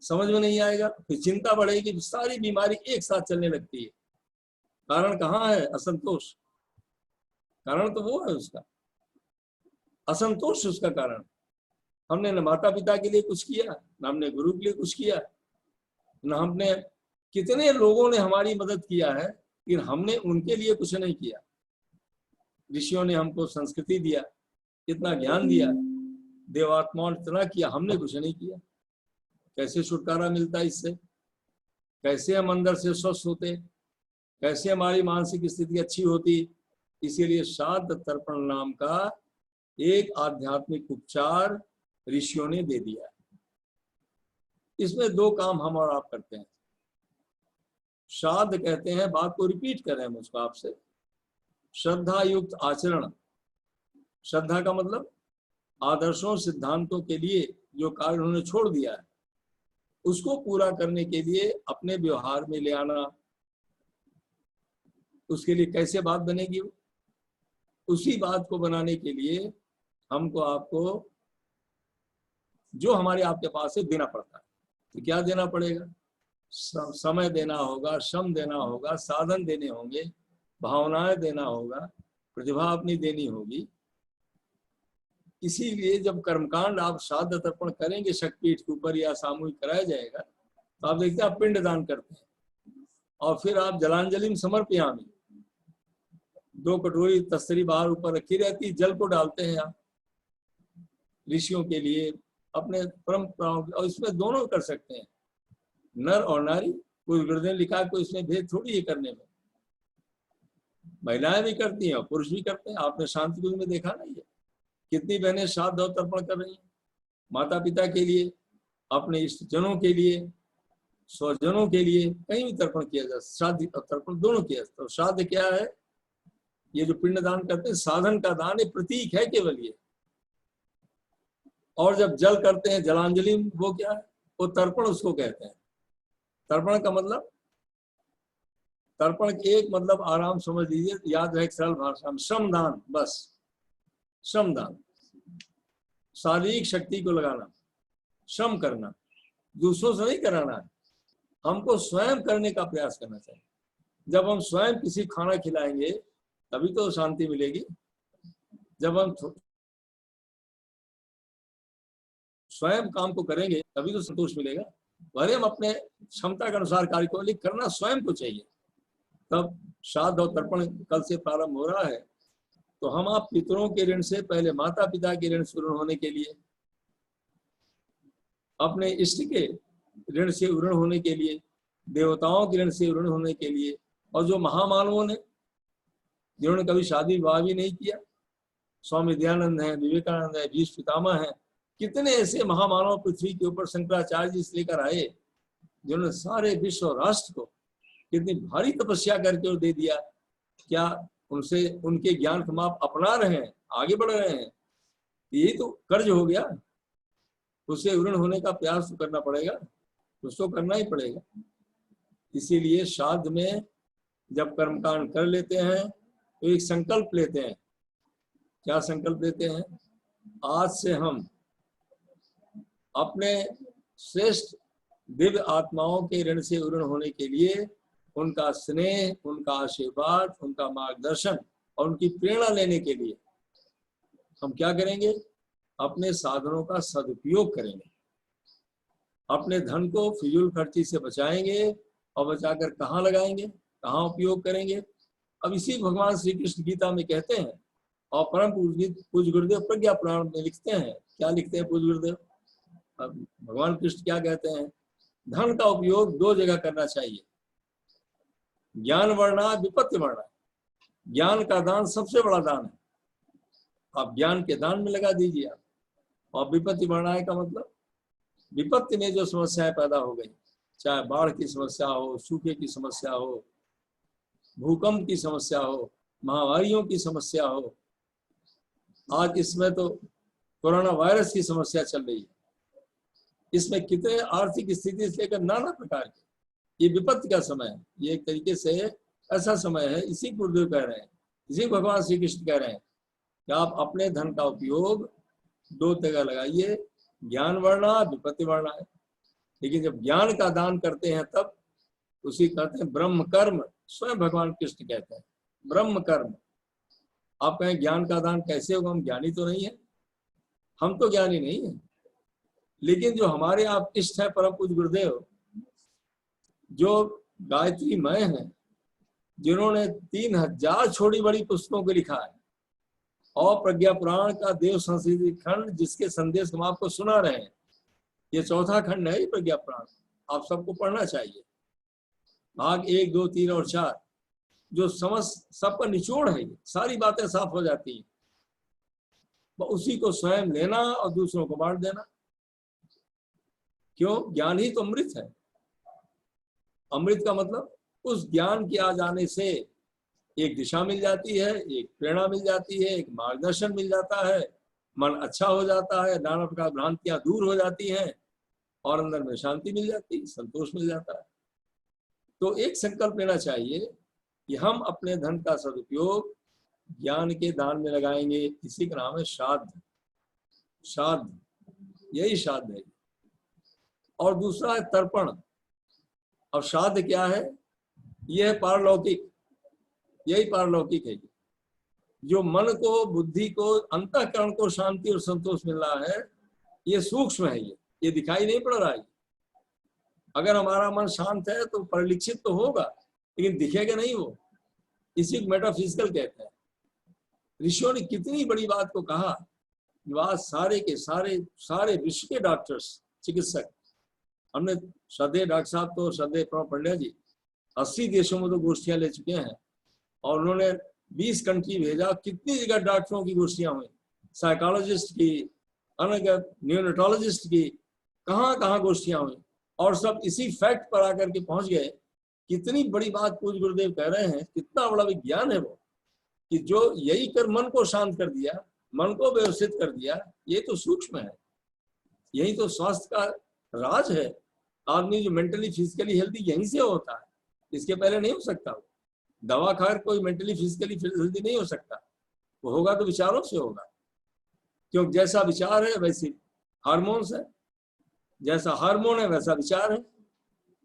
Speaker 1: समझ में नहीं आएगा, फिर चिंता बढ़ेगी, सारी बीमारी एक साथ चलने लगती है। कारण कहाँ है? असंतोष। कारण तो वो है उसका, असंतोष उसका कारण। हमने न माता पिता के लिए कुछ किया, न हमने गुरु के लिए कुछ किया, न हमने, कितने लोगों ने हमारी मदद किया है लेकिन हमने उनके लिए कुछ नहीं किया। ऋषियों ने हमको संस्कृति दिया, इतना ज्ञान दिया, देवात्माओं ने इतना किया, हमने कुछ नहीं किया। कैसे छुटकारा मिलता इससे? कैसे हम अंदर से स्वस्थ होते? कैसे हमारी मानसिक स्थिति अच्छी होती? इसीलिए श्राद्ध तर्पण नाम का एक आध्यात्मिक उपचार ऋषियों ने दे दिया। इसमें दो काम हम और आप करते हैं। श्राद्ध कहते हैं, बात को रिपीट कर रहे हैं मुझको आपसे, श्रद्धा युक्त आचरण। श्रद्धा का मतलब आदर्शों सिद्धांतों के लिए जो कार्य उन्होंने छोड़ दिया है उसको पूरा करने के लिए अपने व्यवहार में ले आना। उसके लिए कैसे बात बनेगी? उसी बात को बनाने के लिए हमको आपको जो हमारे आपके पास है देना पड़ता है। तो क्या देना पड़ेगा? समय देना होगा, श्रम देना होगा, साधन देने होंगे, भावनाएं देना होगा, प्रतिभा अपनी देनी होगी। इसीलिए जब कर्मकांड आप श्राद्ध तर्पण करेंगे शक्तिपीठ के ऊपर या सामूहिक कराया जाएगा तो आप देखते हैं आप पिंड दान करते हैं और फिर आप जलांजलि समर्पयामि, 2 कटोरी तस्तरी बाहर ऊपर रखी रहती, जल को डालते हैं आप ऋषियों के लिए, अपने परंपराओं, और इसमें दोनों कर सकते हैं, नर और नारी। कोई गुरुदेव ने लिखा कोई इसमें भेद थोड़ी है करने में, महिलाएं भी करती हैं और पुरुष भी करते हैं। आपने शांति कुंज में देखा नहीं है कितनी बहनें श्राद्ध और तर्पण कर रही हैं, माता पिता के लिए, अपने इष्टजनों के लिए, स्वजनों के लिए, कहीं भी तर्पण किया जाए, श्राद्ध और तर्पण दोनों किया। तो श्राद्ध क्या है? ये जो पिंड दान करते हैं साधन का दान है, प्रतीक है केवल ये। और जब जल करते हैं जलांजलि, वो क्या है? वो तर्पण उसको कहते हैं। तर्पण का मतलब, तर्पण एक मतलब आराम समझ लीजिए, याद रहे सरल भाषा में, श्रमदान। बस श्रमदान, शारीरिक शक्ति को लगाना, श्रम करना, दूसरों से नहीं कराना है, हमको स्वयं करने का प्रयास करना चाहिए। जब हम स्वयं किसी खाना खिलाएंगे तभी तो शांति मिलेगी। जब हम स्वयं काम को करेंगे तभी तो संतोष मिलेगा। भले हम अपने क्षमता के अनुसार कार्य को, लेकिन करना स्वयं को चाहिए। तब श्राद्ध और तर्पण कल से प्रारंभ हो रहा है, तो हम आप पितरों के ऋण से पहले माता पिता के ऋण से ऋण होने के लिए, अपने इष्ट के ऋण से ऋण होने के लिए, देवताओं के ऋण से ऋण होने के लिए, और जो महामानवों ने जिन्होंने कभी शादी विवाह भी नहीं किया, स्वामी दयानंद है, विवेकानंद है, भीष्म पितामह है, कितने ऐसे महामानव पृथ्वी के ऊपर शंकराचार्य जी से लेकर आए जिन्होंने सारे विश्व राष्ट्र को कितनी भारी तपस्या करके दे दिया। क्या उनसे उनके ज्ञान को आप अपना रहे हैं, आगे बढ़ रहे हैं? यही तो कर्ज हो गया। उससे ऋण होने का प्रयास तो करना पड़ेगा, उसको करना ही पड़ेगा। इसीलिए श्राद्ध में जब कर्मकांड कर लेते हैं तो एक संकल्प लेते हैं। क्या संकल्प लेते हैं? आज से हम अपने श्रेष्ठ दिव्य आत्माओं के ऋण से ऋण होने के लिए उनका स्नेह, उनका आशीर्वाद, उनका मार्गदर्शन और उनकी प्रेरणा लेने के लिए हम क्या करेंगे? अपने साधनों का सदुपयोग करेंगे, अपने धन को फिजूल खर्ची से बचाएंगे, और बचाकर कहाँ लगाएंगे, कहाँ उपयोग करेंगे? अब इसी भगवान श्री कृष्ण गीता में कहते हैं, और परम पूज्य गुरुदेव प्रज्ञा पुराण में लिखते हैं। क्या लिखते हैं पूज्य गुरुदेव? अब भगवान कृष्ण क्या कहते हैं? धन का उपयोग 2 जगह करना चाहिए, ज्ञान वर्णा, विपत्ति वर्णा। ज्ञान का दान सबसे बड़ा दान है, आप ज्ञान के दान में लगा दीजिए आप। और विपत्ति वर्णा का मतलब, विपत्ति में जो समस्याएं पैदा हो गई, चाहे बाढ़ की समस्या हो, सूखे की समस्या हो, भूकंप की समस्या हो, महामारियों की समस्या हो, आज इसमें तो कोरोना वायरस की समस्या चल रही है, इसमें कितने आर्थिक स्थिति से लेकर नाना प्रकार के, ये विपत्ति का समय है। ये एक तरीके से ऐसा समय है, इसी गुरुदेव कह रहे हैं, इसी भगवान श्री कृष्ण कह रहे हैं कि आप अपने धन का उपयोग 2 जगह लगाइए, ज्ञान वर्णा, विपत्ति वर्णा है। लेकिन जब ज्ञान का दान करते हैं तब उसी कहते हैं ब्रह्म कर्म। स्वयं भगवान कृष्ण कहते हैं ब्रह्म कर्म। आप कहें ज्ञान का दान कैसे होगा, हम ज्ञानी तो नहीं है, हम तो ज्ञानी नहीं है, लेकिन जो हमारे आप इष्ट है परम पूज्य गुरुदेव, जो गायत्री मय हैं, जिन्होंने 3000 छोटी बड़ी पुस्तकों को लिखा है, और प्रज्ञा पुराण का देव संस्कृति खंड जिसके संदेश हम आपको सुना रहे हैं, ये 4था खंड है प्रज्ञा पुराण, आप सबको पढ़ना चाहिए। भाग 1, 2, 3 और 4 जो समझ सबका निचोड़ है, सारी बातें साफ हो जाती हैं। उसी को स्वयं लेना और दूसरों को बांट देना। क्यों? ज्ञान ही तो अमृत है। अमृत का मतलब उस ज्ञान के आ जाने से एक दिशा मिल जाती है, एक प्रेरणा मिल जाती है, एक मार्गदर्शन मिल जाता है, मन अच्छा हो जाता है, नाना प्रकार भ्रांतियां दूर हो जाती हैं और अंदर में शांति मिल जाती है, संतोष मिल जाता है। तो एक संकल्प लेना चाहिए कि हम अपने धन का सदुपयोग ज्ञान के दान में लगाएंगे। इसी का नाम है श्राद्ध। श्राद्ध, यही श्राद्ध है। और दूसरा है तर्पण। अब श्राद्ध क्या है? यह है पारलौकिक, यही पारलौकिक है। जो मन को, बुद्धि को, अंतःकरण को शांति और संतोष मिल रहा है, ये सूक्ष्म है, ये दिखाई नहीं पड़ रहा है। अगर हमारा मन शांत है तो परिलक्षित तो होगा, लेकिन दिखेगा नहीं वो। इसी को मेटाफिजिकल कहते हैं। ऋषियों ने कितनी बड़ी बात को कहा। बात सारे के सारे विश्व के डॉक्टर्स, चिकित्सक, हमने श्रद्धेय डॉक्टर साहब तो श्रद्धेय प्रणव पंड्या जी 80 देशों में तो गोष्ठियां ले चुके हैं, और उन्होंने 20 कंट्री भेजा। कितनी जगह डॉक्टरों की गोष्ठियां हुई, साइकोलॉजिस्ट की, न्यूरोलॉजिस्ट की, कहाँ कहाँ गोष्ठियां हुई, और सब इसी फैक्ट पर आकर के पहुंच गए। कितनी बड़ी बात पूज्य गुरुदेव कह रहे हैं, कितना बड़ा विज्ञान है वो, कि जो यही कर मन को शांत कर दिया, मन को व्यवस्थित कर दिया, ये तो सूक्ष्म है। यही तो स्वास्थ्य का राज है। आदमी जो मेंटली फिजिकली हेल्दी यहीं से होता है, इसके पहले नहीं हो सकता। दवा खाकर कोई मेंटली फिजिकली हेल्दी नहीं हो सकता। वो होगा तो विचारों से होगा, क्योंकि जैसा विचार है वैसी हार्मोन्स है, जैसा हार्मोन है वैसा विचार है।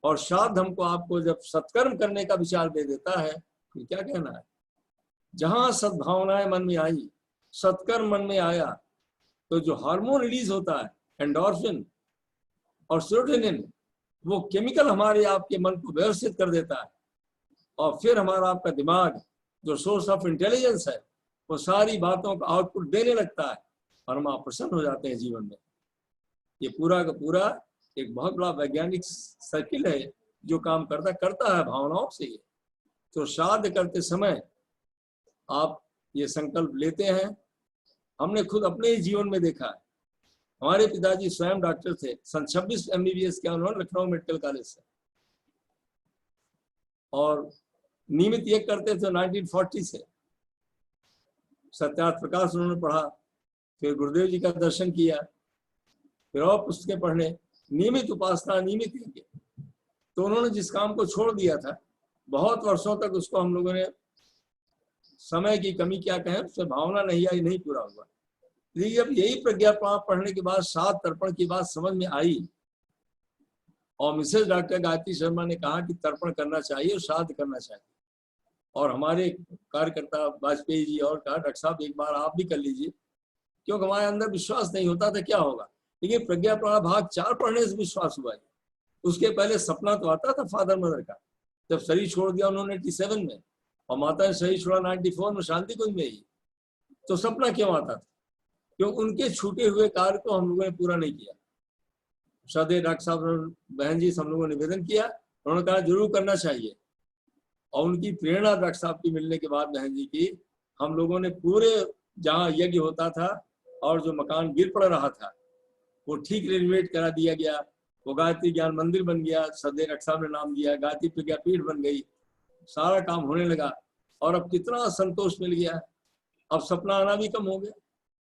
Speaker 1: और श्राद्ध हमको आपको जब सत्कर्म करने का विचार दे देता है, फिर क्या कहना है? जहां सद्भावनाएं मन में आई, सत्कर्म मन में आया, तो जो हार्मोन रिलीज होता है, एंडोर्फिन और सेरोटोनिन, वो केमिकल हमारे आपके मन को व्यवस्थित कर देता है। और फिर हमारा आपका दिमाग जो सोर्स ऑफ इंटेलिजेंस है, वो सारी बातों का आउटपुट देने लगता है, और हम आप प्रसन्न हो जाते हैं जीवन में। ये पूरा का पूरा एक बहुत बड़ा वैज्ञानिक सर्किल है जो काम करता है भावनाओं से। ये तो श्राद्ध करते समय आप ये संकल्प लेते हैं। हमने खुद अपने ही जीवन में देखा है। हमारे पिताजी स्वयं डॉक्टर थे, सन 26 MBBS किया उन्होंने लखनऊ मेडिकल कॉलेज से, और नियमित ये करते थे 1940 से। सत्यार्थ प्रकाश उन्होंने पढ़ा, फिर गुरुदेव जी का दर्शन किया, फिर और पुस्तकें पढ़ने, नियमित उपासना, नियमित यज्ञ। तो उन्होंने जिस काम को छोड़ दिया था, बहुत वर्षों तक उसको हम लोगों ने, समय की कमी क्या कहें, उससे भावना नहीं आई, नहीं पूरा हुआ। लेकिन जब यही प्रज्ञा पढ़ने के बाद श्राद्ध तर्पण की बात समझ में आई, और मिसेस डॉक्टर गायत्री शर्मा ने कहा कि तर्पण करना चाहिए और श्राद्ध करना चाहिए, और हमारे कार्यकर्ता वाजपेयी जी और कहा डॉक्टर साहब एक बार आप भी कर लीजिए, क्योंकि हमारे अंदर विश्वास नहीं होता था क्या होगा। लेकिन प्रज्ञा पुराण भाग 4 पढ़ने से विश्वास हुआ है। उसके पहले सपना तो आता था फादर मदर का, जब शरीर छोड़ दिया उन्होंने 87 में, और माता ने शरीर छोड़ा 94 में शांति कुंज में ही। तो सपना क्यों आता था? क्योंकि उनके छूटे हुए कार्य को हम लोगों ने पूरा नहीं किया। श्रद्धेय डॉक्टर साहब बहन जी से हम लोगों ने निवेदन किया, उन्होंने कहा जरूर करना चाहिए। और उनकी प्रेरणा डॉक्टर साहब की मिलने के बाद बहन जी की, हम लोगों ने पूरे जहाँ यज्ञ होता था और जो मकान गिर पड़ रहा था वो ठीक रेनोवेट करा दिया गया। वो गायत्री ज्ञान मंदिर बन गया, श्रद्धेय डॉक्टर साहब ने नाम दिया, गायत्री प्रज्ञापीठ बन गई, सारा काम होने लगा। और अब कितना संतोष मिल गया। अब सपना आना भी कम हो गया।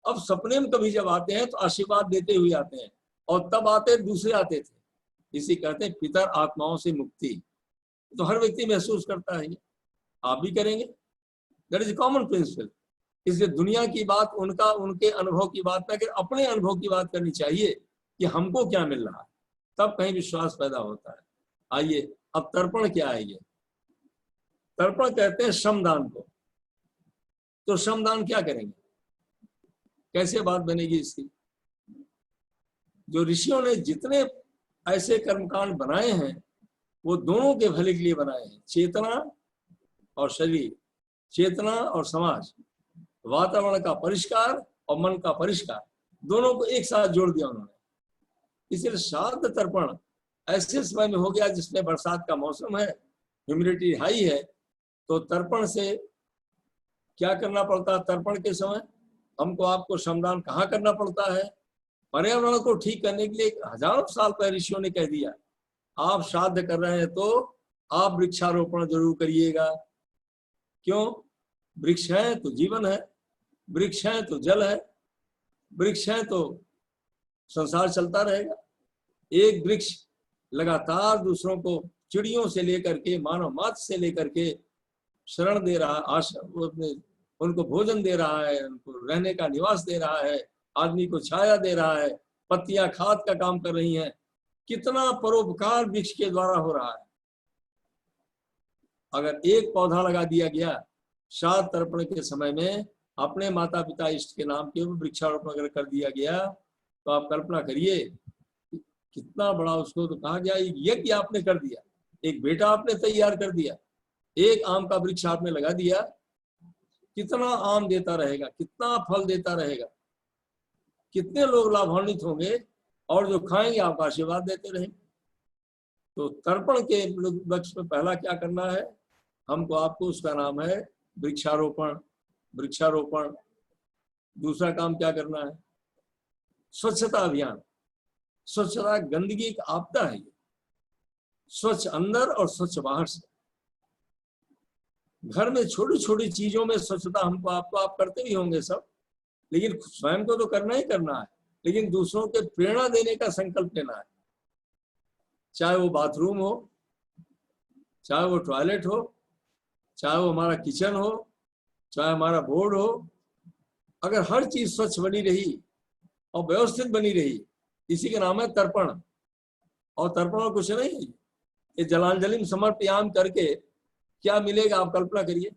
Speaker 1: अब सपने में कभी जब आते हैं तो आशीर्वाद देते हुए आते हैं, और तब आते दूसरे आते थे। इसी कहते हैं पितर आत्माओं से मुक्ति। तो हर व्यक्ति महसूस करता है, आप भी करेंगे। That is common principle. इसलिए दुनिया की बात, उनके अनुभव की बात ना कर, अपने अनुभव की बात करनी चाहिए कि हमको क्या मिल रहा है। तब कहीं विश्वास पैदा होता है। आइए अब तर्पण क्या है? ये तर्पण कहते हैं श्रमदान को। तो श्रमदान क्या करेंगे, कैसे बात बनेगी इसकी? जो ऋषियों ने जितने ऐसे कर्मकांड बनाए हैं वो दोनों के भले के लिए बनाए हैं, चेतना और शरीर, चेतना और समाज, वातावरण का परिष्कार और मन का परिष्कार, दोनों को एक साथ जोड़ दिया उन्होंने। इसलिए श्राद्ध तर्पण ऐसे समय में हो गया जिसमें बरसात का मौसम है, ह्यूमिडिटी हाई है, तो तर्पण से क्या करना पड़ता है? तर्पण के समय हमको आपको श्रमदान कहाँ करना पड़ता है? पर्यावरण को ठीक करने के लिए हजारों साल पहले ऋषियों ने कह दिया, आप श्राद्ध कर रहे हैं तो आप वृक्षारोपण जरूर करिएगा। क्यों? वृक्ष है तो जीवन है, वृक्ष है तो जल है, वृक्ष है तो संसार चलता रहेगा। एक वृक्ष लगातार दूसरों को चिड़ियों से लेकर के मानव मात्र से लेकर के शरण दे रहा, उनको भोजन दे रहा है, उनको रहने का निवास दे रहा है, आदमी को छाया दे रहा है, पत्तियां खाद का काम कर रही हैं। कितना परोपकार वृक्ष के द्वारा हो रहा है। अगर एक पौधा लगा दिया गया श्राद्ध तर्पण के समय में, अपने माता पिता इष्ट के नाम के वृक्षारोपण अगर कर दिया गया, तो आप कल्पना करिए कितना बड़ा उसको तो कहा गया यज्ञ आपने कर दिया, एक बेटा आपने तैयार कर दिया, एक आम का वृक्ष आपने लगा दिया, कितना आम देता रहेगा, कितना फल देता रहेगा, कितने लोग लाभान्वित होंगे और जो खाएंगे आपका आशीर्वाद देते रहेंगे। तो तर्पण के लक्ष्य में पहला क्या करना है हमको आपको, उसका नाम है वृक्षारोपण। वृक्षारोपण। दूसरा काम क्या करना है? स्वच्छता अभियान। स्वच्छता गंदगी एक आपदा है, स्वच्छ अंदर और स्वच्छ बाहर से। घर में छोटी छोटी चीजों में स्वच्छता हमको आपको आप करते भी होंगे सब, लेकिन स्वयं को तो करना ही करना है, लेकिन दूसरों के प्रेरणा देने का संकल्प लेना है। चाहे वो बाथरूम हो, चाहे वो टॉयलेट हो, चाहे वो हमारा किचन हो, चाहे हमारा बोर्ड हो, अगर हर चीज स्वच्छ बनी रही और व्यवस्थित बनी रही, इसी का नाम है तर्पण। और तर्पण कुछ नहीं, ये जलांजलि समर्पयाम करके क्या मिलेगा आप कल्पना करिए।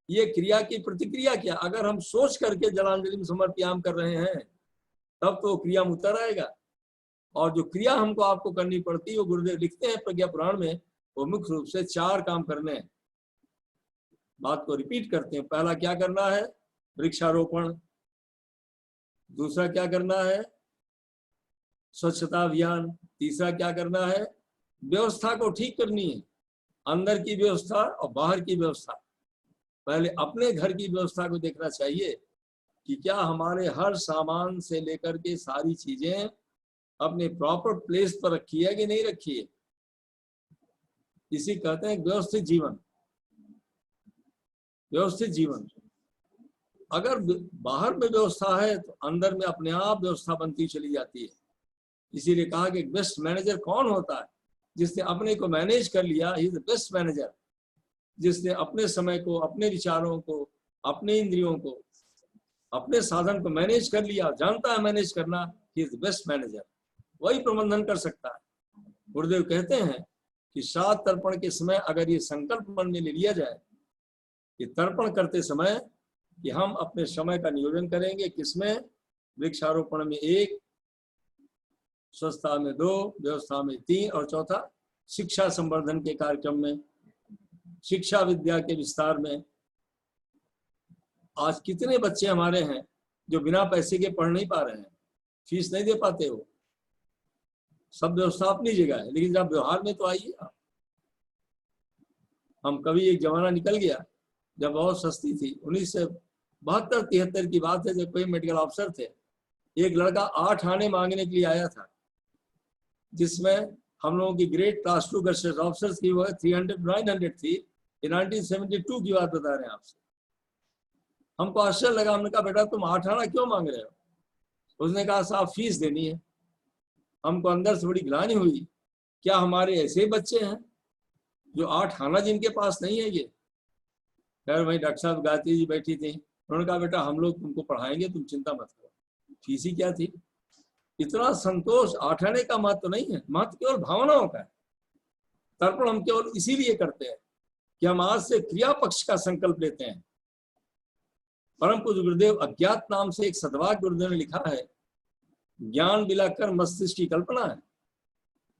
Speaker 1: ये क्रिया की प्रतिक्रिया क्या? अगर हम सोच करके जलांजलि समर्पयाम कर रहे हैं तब तो क्रिया में उतर आएगा। और जो क्रिया हमको आपको करनी पड़ती है वो गुरुदेव लिखते हैं प्रज्ञा पुराण में, वो मुख्य रूप से 4 काम करने हैं। बात को रिपीट करते हैं। पहला क्या करना है? वृक्षारोपण। दूसरा क्या करना है? स्वच्छता अभियान। तीसरा क्या करना है? व्यवस्था को ठीक करनी है, अंदर की व्यवस्था और बाहर की व्यवस्था। पहले अपने घर की व्यवस्था को देखना चाहिए कि क्या हमारे हर सामान से लेकर के सारी चीजें अपने प्रॉपर प्लेस पर रखी है कि नहीं रखी है। इसी कहते हैं व्यवस्थित जीवन। व्यवस्थित जीवन। अगर बाहर में व्यवस्था है तो अंदर में अपने आप व्यवस्था बनती चली जाती है। इसीलिए कहा कि बेस्ट मैनेजर कौन होता है? जिसने अपने को मैनेज कर लिया, he is the best manager. जिसने अपने समय को, अपने विचारों को, अपने इंद्रियों को, अपने साधन को मैनेज कर लिया, जानता है मैनेज करना, he is the best manager. वही प्रबंधन कर सकता है। गुरुदेव कहते हैं कि श्राद्ध तर्पण के समय अगर ये संकल्प मन में ले लिया जाए कि तर्पण करते समय कि हम अपने समय का नियोजन करेंगे, किसमें? वृक्षारोपण में 1, स्वच्छता में 2, व्यवस्था में 3 और चौथा शिक्षा संवर्धन के कार्यक्रम में, शिक्षा विद्या के विस्तार में। आज कितने बच्चे हमारे हैं जो बिना पैसे के पढ़ नहीं पा रहे हैं, फीस नहीं दे पाते हो। सब व्यवस्था अपनी जगह है, लेकिन जब व्यवहार में तो आइए। हम कभी एक जमाना निकल गया जब बहुत सस्ती थी, 1972-73 की बात है, जब कोई मेडिकल ऑफिसर थे, एक लड़का 8 आने मांगने के लिए आया था, जिसमें हम लोगों की ग्रेड क्लास 2 गस्टेड ऑफिसर्स की वो 300-900 थी। ये 1972 की बात बता रहे हैं आपसे। हमको आश्चर्य लगा, हमने कहा बेटा तुम 8 आना क्यों मांग रहे हो? उसने कहा साहब फीस देनी है। हमको अंदर से बड़ी ग्लानि हुई, क्या हमारे ऐसे बच्चे हैं जो 8 आना जिनके पास नहीं है? ये खैर वही डॉक्टर साहब गायत्री जी बैठी थी, उन्होंने कहा बेटा हम लोग तुमको पढ़ाएंगे, तुम चिंता मत करो। फीस ही क्या थी? इतना संतोष आठने का महत्व नहीं है, महत्व केवल भावनाओं का है। तर्पण हम केवल इसीलिए करते हैं कि हम आज से क्रिया पक्ष का संकल्प लेते हैं। परम पूज्य गुरुदेव अज्ञात नाम से एक सद्वाक्य गुरुदेव ने लिखा है, ज्ञान बिना कर्म मस्तिष्क की कल्पना है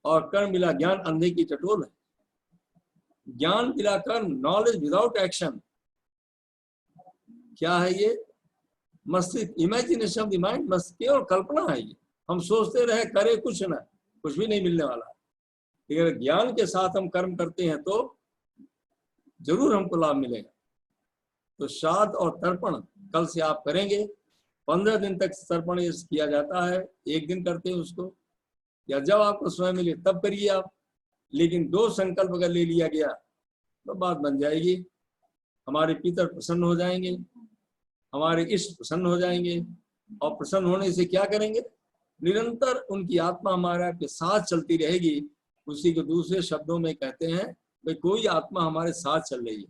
Speaker 1: और कर्म बिना ज्ञान अंधे की टटोल है। ज्ञान बिना कर्म, नॉलेज विदाउट एक्शन, क्या है ये? मस्तिष्क, इमेजिनेशन ऑफ द माइंड, मस्त केवल कल्पना है ये। हम सोचते रहे, करे कुछ ना, कुछ भी नहीं मिलने वाला। लेकिन ज्ञान के साथ हम कर्म करते हैं तो जरूर हमको लाभ मिलेगा। तो श्राद्ध और तर्पण कल से आप करेंगे। 15 दिन तक तर्पण किया जाता है, एक दिन करते हैं उसको, या जब आपको समय मिले तब करिए आप। लेकिन 2 संकल्प अगर ले लिया गया तो बात बन जाएगी। हमारे पितर प्रसन्न हो जाएंगे, हमारे इष्ट प्रसन्न हो जाएंगे, और प्रसन्न होने से क्या करेंगे? निरंतर उनकी आत्मा हमारे के साथ चलती रहेगी। उसी को दूसरे शब्दों में कहते हैं भाई कोई आत्मा हमारे साथ चल रही है।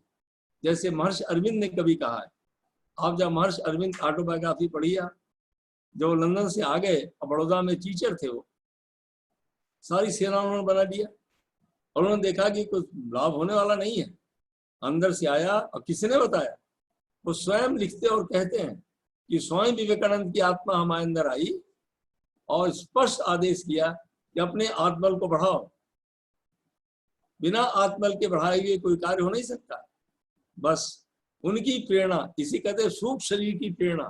Speaker 1: जैसे महर्षि अरविंद ने कभी कहा है, आप जब महर्षि अरविंद ऑटोबायोग्राफी पढ़िए, जो लंदन से आ गए और बड़ौदा में टीचर थे, वो सारी सेना उन्होंने बना दिया और उन्होंने देखा कि कुछ लाभ होने वाला नहीं है। अंदर से आया और किसने बताया? वो स्वयं लिखते और कहते हैं कि स्वयं विवेकानंद की आत्मा हमारे अंदर आई और स्पष्ट आदेश किया कि अपने आत्मबल को बढ़ाओ। बिना आत्मबल के बढ़ाए हुए कोई कार्य हो नहीं सकता। बस उनकी प्रेरणा, इसी कहते हैं सूक्ष्म शरीर की प्रेरणा,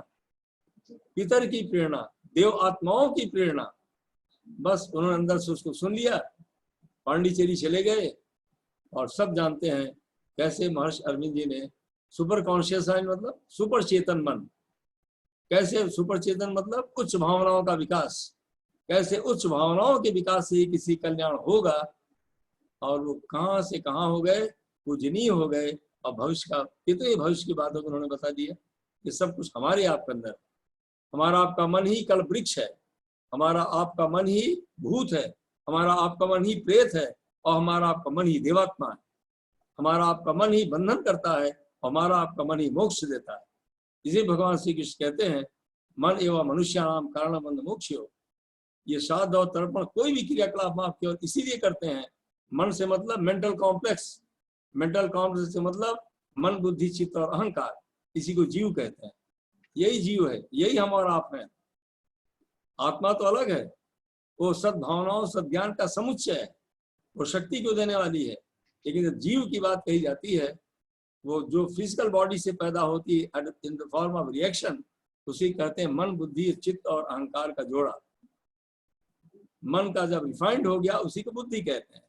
Speaker 1: पितर की प्रेरणा, देव आत्माओं की प्रेरणा, बस उन्होंने अंदर से उसको सुन लिया, पांडिचेरी चले गए। और सब जानते हैं कैसे महर्षि अरविंद जी ने सुपर कॉन्शियस माइंड मतलब सुपर चेतन मन, कैसे सुपर चेतन मतलब उच्च भावनाओं का विकास, कैसे उच्च भावनाओं के विकास से ही किसी कल्याण होगा। और वो कहाँ से कहाँ हो गए, पूजनीय हो गए। और भविष्य का, कितने भविष्य की बातों को उन्होंने बता दिया कि सब कुछ हमारे आपके अंदर। हमारा आपका मन ही कल्प वृक्ष है, हमारा आपका मन ही भूत है, हमारा आपका मन ही प्रेत है, और हमारा आपका मन ही देवात्मा है। हमारा आपका मन ही बंधन करता है, हमारा आपका मन ही मोक्ष देता है। इसे भगवान श्री कृष्ण कहते हैं, मन एवं मनुष्य नाम कारण बंध मोक्ष हो। ये श्राद्ध और तर्पण कोई भी क्रियाकलाप आप केवल इसीलिए करते हैं, मन से मतलब मेंटल कॉम्प्लेक्स, मेंटल कॉम्प्लेक्स से मतलब मन बुद्धि चित्त और अहंकार, इसी को जीव कहते हैं। यही जीव है, यही हमारा आप है। आत्मा तो अलग है, वो सद्भावनाओं सद्ज्ञान का समुच्चय है, वो शक्ति को देने वाली है। लेकिन जब जीव की बात कही जाती है, वो जो फिजिकल बॉडी से पैदा होती है in the form of reaction, उसी कहते हैं मन बुद्धि चित्त और अहंकार का जोड़ा। मन का जब रिफाइंड हो गया उसी को बुद्धि कहते हैं,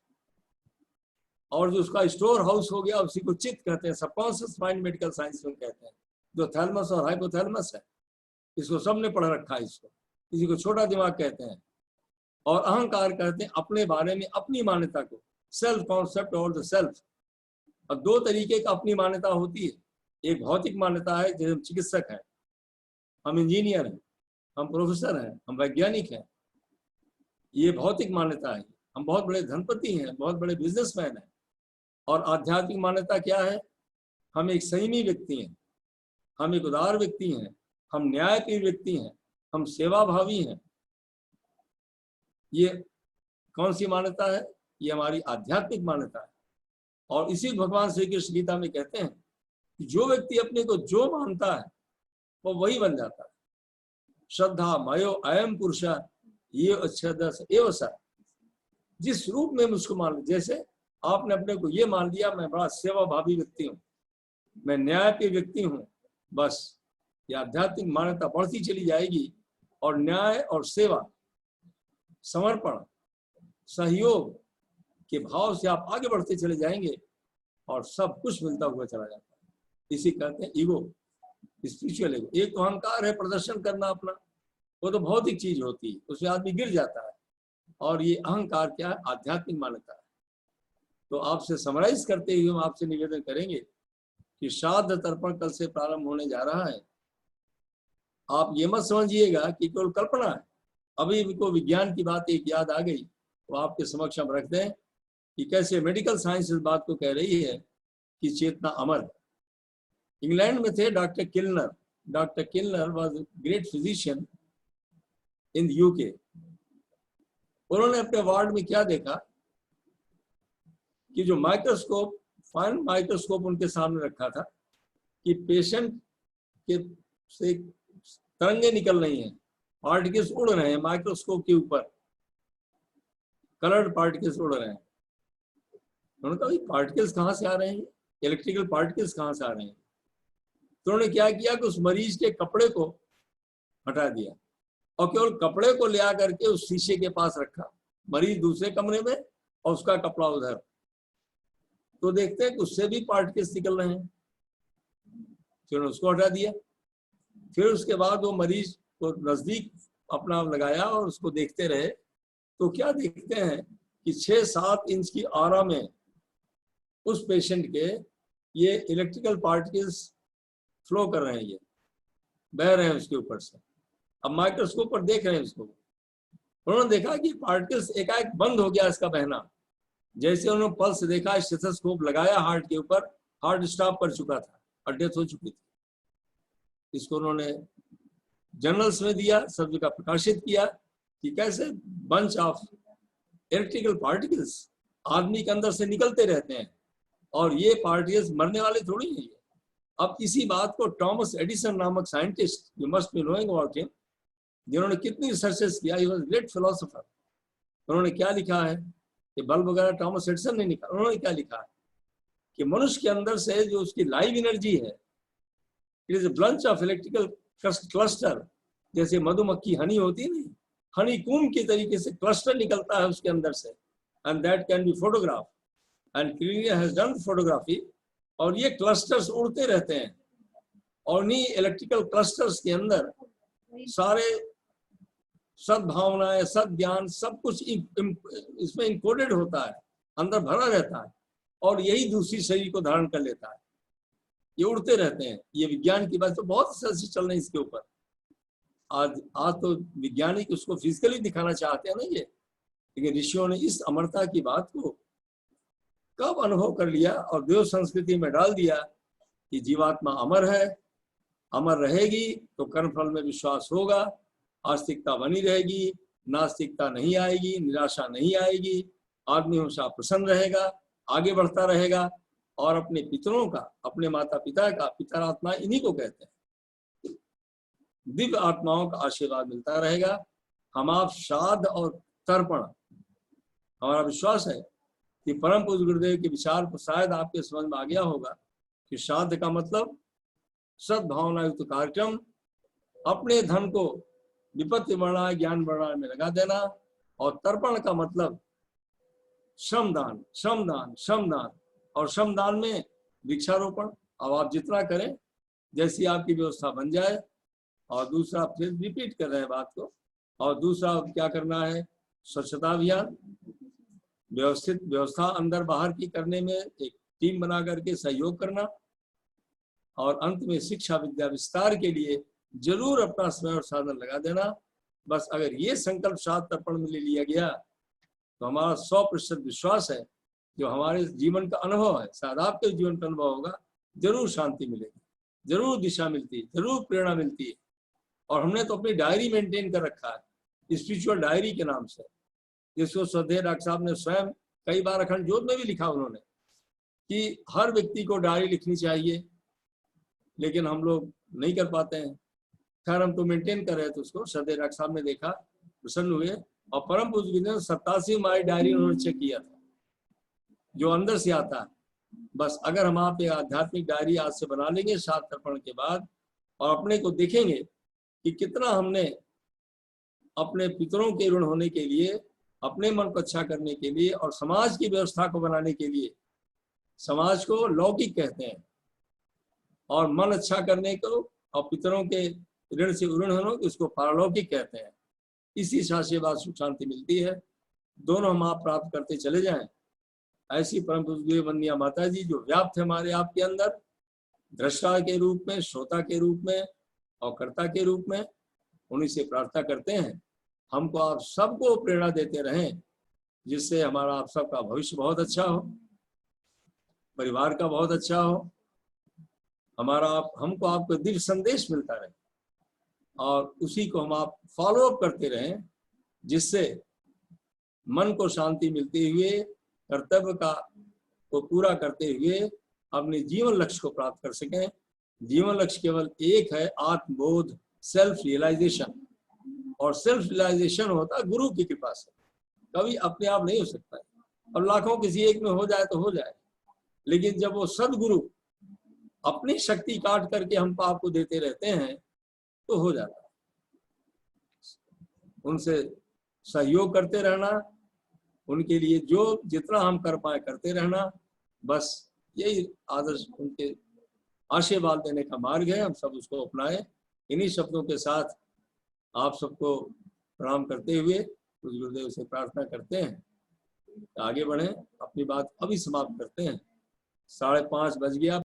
Speaker 1: और जो उसका स्टोर हाउस हो गया उसी को चित्त कहते हैं। सबकॉन्शियस माइंड मेडिकल साइंस में कहते हैं, जो थैलमस और हाइपोथैलमस है, इसको सबने पढ़ रखा है इसको। किसी को छोटा दिमाग कहते हैं। और अहंकार कहते हैं अपने बारे में अपनी मान्यता को, सेल्फ कॉन्सेप्ट और द सेल्फ। और 2 तरीके का अपनी मान्यता होती है। एक भौतिक मान्यता है, जैसे हम चिकित्सक हैं, हम इंजीनियर हैं, हम प्रोफेसर हैं, हम वैज्ञानिक हैं, ये भौतिक मान्यता है। हम बहुत बड़े धनपति हैं, बहुत बड़े बिजनेसमैन हैं। और आध्यात्मिक मान्यता क्या है? हम एक संयमी व्यक्ति हैं, हम एक उदार व्यक्ति हैं, हम न्यायप्रिय व्यक्ति हैं, हम सेवाभावी हैं। ये कौन सी मान्यता है? ये हमारी आध्यात्मिक मान्यता है। और इसी भगवान श्री कृष्ण गीता में कहते हैं कि जो व्यक्ति अपने को जो मानता है वो वही बन जाता है। श्रद्धा मयो अयम पुरुष ये एवं स, जिस रूप में मुझको मान, जैसे आपने अपने को ये मान लिया मैं बड़ा सेवाभावी व्यक्ति हूँ, मैं न्याय के व्यक्ति हूँ, बस ये आध्यात्मिक मान्यता बढ़ती चली जाएगी। और न्याय और सेवा, समर्पण, सहयोग के भाव से आप आगे बढ़ते चले जाएंगे और सब कुछ मिलता हुआ चला जाता है। इसी कहते हैं ईगो, स्पिरिचुअल ईगो। एक तो अहंकार है, प्रदर्शन करना अपना, वो तो भौतिक चीज होती है, उसमें आदमी गिर जाता है। और ये अहंकार क्या है? आध्यात्मिक मान्यता है। तो आपसे समराइज करते हुए हम आपसे निवेदन करेंगे कि श्राद्ध तर्पण कल से प्रारंभ होने जा रहा है। आप ये मत समझिएगा कि केवल कल्पना है। अभी को विज्ञान की बात एक याद आ गई, तो आपके समक्ष हम रख दें कि कैसे मेडिकल साइंस इस बात को कह रही है कि चेतना अमर है। इंग्लैंड में थे doctor Kilner. Doctor Kilner was great physician in UK. उन्होंने अपने वार्ड में क्या देखा कि जो माइक्रोस्कोप, फाइन माइक्रोस्कोप उनके सामने रखा था कि पेशेंट के से तरंगे निकल रही हैं, पार्टिकल्स उड़ रहे हैं माइक्रोस्कोप के ऊपर, कलर्ड पार्टिकल्स उड़ रहे हैं। उन्होंने कहा पार्टिकल्स कहाँ से आ रहे हैं, इलेक्ट्रिकल पार्टिकल्स कहाँ से आ रहे हैं। तो उन्होंने क्या किया कि उस मरीज के कपड़े को हटा दिया और केवल कपड़े को ले आकर के उस शीशे के पास रखा, मरीज दूसरे कमरे में और उसका कपड़ा उधर। तो देखते हैं कि उससे भी पार्टिकल्स निकल रहे हैं। फिर उसको हटा दिया। फिर उसके बाद वो मरीज को नजदीक अपना लगाया और उसको देखते रहे। तो क्या देखते हैं कि 6-7 इंच की आरा में उस पेशेंट के ये इलेक्ट्रिकल पार्टिकल्स फ्लो कर रहे हैं, ये बह रहे हैं उसके ऊपर से। अब माइक्रोस्कोप पर देख रहे हैं उसको। उन्होंने देखा कि पार्टिकल्स एकाएक बंद हो गया इसका बहना। जैसे उन्होंने पल्स देखा, स्टेथोस्कोप लगाया हार्ट के ऊपर, हार्ट स्टॉप कर चुका था और डेथ हो चुकी थी। इसको उन्होंने जर्नल्स में दिया, सब जगह प्रकाशित किया कि कैसे बंच ऑफ इलेक्ट्रिकल पार्टिकल्स आदमी के अंदर से निकलते रहते हैं और ये पार्टिकल्स मरने वाले थोड़ी हैं। अब इसी बात को टॉमस एडिसन नामक scientist, you must be knowing about him, जिन्होंने कितनी रिसर्चेस किया, ही वाज ग्रेट फिलोसोफर। उन्होंने क्या लिखा है कि बल्ब वगैरह टॉमस एडिसन ने लिखा। उन्होंने क्या लिखा है कि मनुष्य के अंदर से जो उसकी लाइव एनर्जी है, it is a bunch of electrical cluster. जैसे मधुमक्खी हनी होती है ना, हनी कूम की तरीके से क्लस्टर निकलता है उसके अंदर से, and that can be photograph, and Kilner has done photography. और ये क्लस्टर्स उड़ते रहते हैं और इन्हीं इलेक्ट्रिकल क्लस्टर्स के अंदर सारे सद्भावनाएं, सद्ज्ञान, सब कुछ इसमें इनकोडेड होता है, अंदर भरा रहता है और यही दूसरी शरीर को धारण कर लेता है। ये उड़ते रहते हैं। ये विज्ञान की बात तो बहुत रिसर्च चल रही है इसके ऊपर। आज तो वैज्ञानिक उसको फिजिकली दिखाना चाहते हैं ना ये, लेकिन ऋषियों ने इस अमरता की बात को कब अनुभव कर लिया और देव संस्कृति में डाल दिया कि जीवात्मा अमर है, अमर रहेगी तो कर्मफल में विश्वास होगा, आस्तिकता बनी रहेगी, नास्तिकता नहीं आएगी, निराशा नहीं आएगी, आदमी हमेशा प्रसन्न रहेगा, आगे बढ़ता रहेगा और अपने पितरों का, अपने माता पिता का, पितरात्मा इन्हीं को कहते हैं, दिव्य आत्माओं का आशीर्वाद मिलता रहेगा। हम आप श्राद्ध और तर्पण, हमारा विश्वास है कि परम पूज्य गुरुदेव के विचार को शायद आपके समझ में आ गया होगा कि श्राद्ध का मतलब सद्भावना युक्त कार्यक्रम, अपने धन को विपत्ति बढ़ाना, ज्ञान बढ़ाने में लगा देना, और तर्पण का मतलब श्रमदान, श्रमदान, श्रमदान। और श्रमदान में वृक्षारोपण। अब आप जितना करें, जैसी आपकी व्यवस्था बन जाए। और दूसरा, फिर रिपीट कर रहे हैं बात को, और दूसरा क्या करना है, स्वच्छता अभियान, व्यवस्थित व्यवस्था अंदर बाहर की करने में एक टीम बना करके सहयोग करना, और अंत में शिक्षा विद्या विस्तार के लिए जरूर अपना समय और साधन लगा देना। बस अगर ये संकल्प श्राद्ध तर्पण में ले लिया गया तो हमारा 100% विश्वास है, जो हमारे जीवन का अनुभव है, शायद आपके जीवन का अनुभव होगा, जरूर शांति मिलेगी, जरूर दिशा मिलती है, जरूर प्रेरणा मिलती है। और हमने तो अपनी डायरी मेंटेन कर रखा है, स्पिरिचुअल डायरी के नाम से, जिसको श्रद्धेय डॉक्टर साहब ने स्वयं कई बार अखंड ज्योत में भी लिखा उन्होंने कि हर व्यक्ति को डायरी लिखनी चाहिए, लेकिन हम लोग नहीं कर पाते हैं। खैर, हम तो मेंटेन कर रहे थे उसको। श्रद्धेय डॉक्टर साहब ने देखा, प्रसन्न हुए, और परम पूज्य ने 87 हमारी डायरी उन्होंने चेक किया था, जो अंदर से आता है। बस अगर हम आप एक आध्यात्मिक डायरी आज से बना लेंगे श्राद्ध तर्पण के बाद, और अपने को देखेंगे कि कितना हमने अपने पितरों के ऋण होने के लिए, अपने मन को अच्छा करने के लिए और समाज की व्यवस्था को बनाने के लिए, समाज को लौकिक कहते हैं, और मन अच्छा करने को और पितरों के ऋण से ऋण होने को उसको पारलौकिक कहते हैं। इसी आशीर्वाद सुख शांति मिलती है। दोनों हम आप प्राप्त करते चले जाएं। ऐसी परम पूज्य वंदनीय माता जी जो व्याप्त है हमारे आपके अंदर, दृष्टा के रूप में, श्रोता के रूप में और कर्ता के रूप में, उन्हीं से प्रार्थना करते हैं हमको आप सबको प्रेरणा देते रहें, जिससे हमारा आप सबका भविष्य बहुत अच्छा हो, परिवार का बहुत अच्छा हो, हमारा हमको आपको दिव्य संदेश मिलता रहे। और उसी को हम आप फॉलो अप करते रहें, जिससे मन को शांति मिलते हुए कर्तव्य को पूरा करते हुए अपने जीवन लक्ष्य को प्राप्त कर सकें। जीवन लक्ष्य केवल एक है, आत्मबोध, सेल्फ रियलाइजेशन। और सेल्फ रियलाइजेशन होता है गुरु की कृपा से, कभी अपने आप नहीं हो सकता है। और लाखों किसी एक में हो जाए तो हो जाए, लेकिन जब वो सदगुरु अपनी शक्ति काट करके हम पाप को देते रहते हैं तो हो जाता है। उनसे सहयोग करते रहना, उनके लिए जो जितना हम कर पाए करते रहना, बस यही आदर्श उनके आशीर्वाद देने का मार्ग है। हम सब उसको अपनाएं। इन्हीं शब्दों के साथ आप सबको प्रणाम करते हुए उस गुरुदेव से प्रार्थना करते हैं आगे बढ़ें। अपनी बात अभी समाप्त करते हैं। 5:30 बज गया।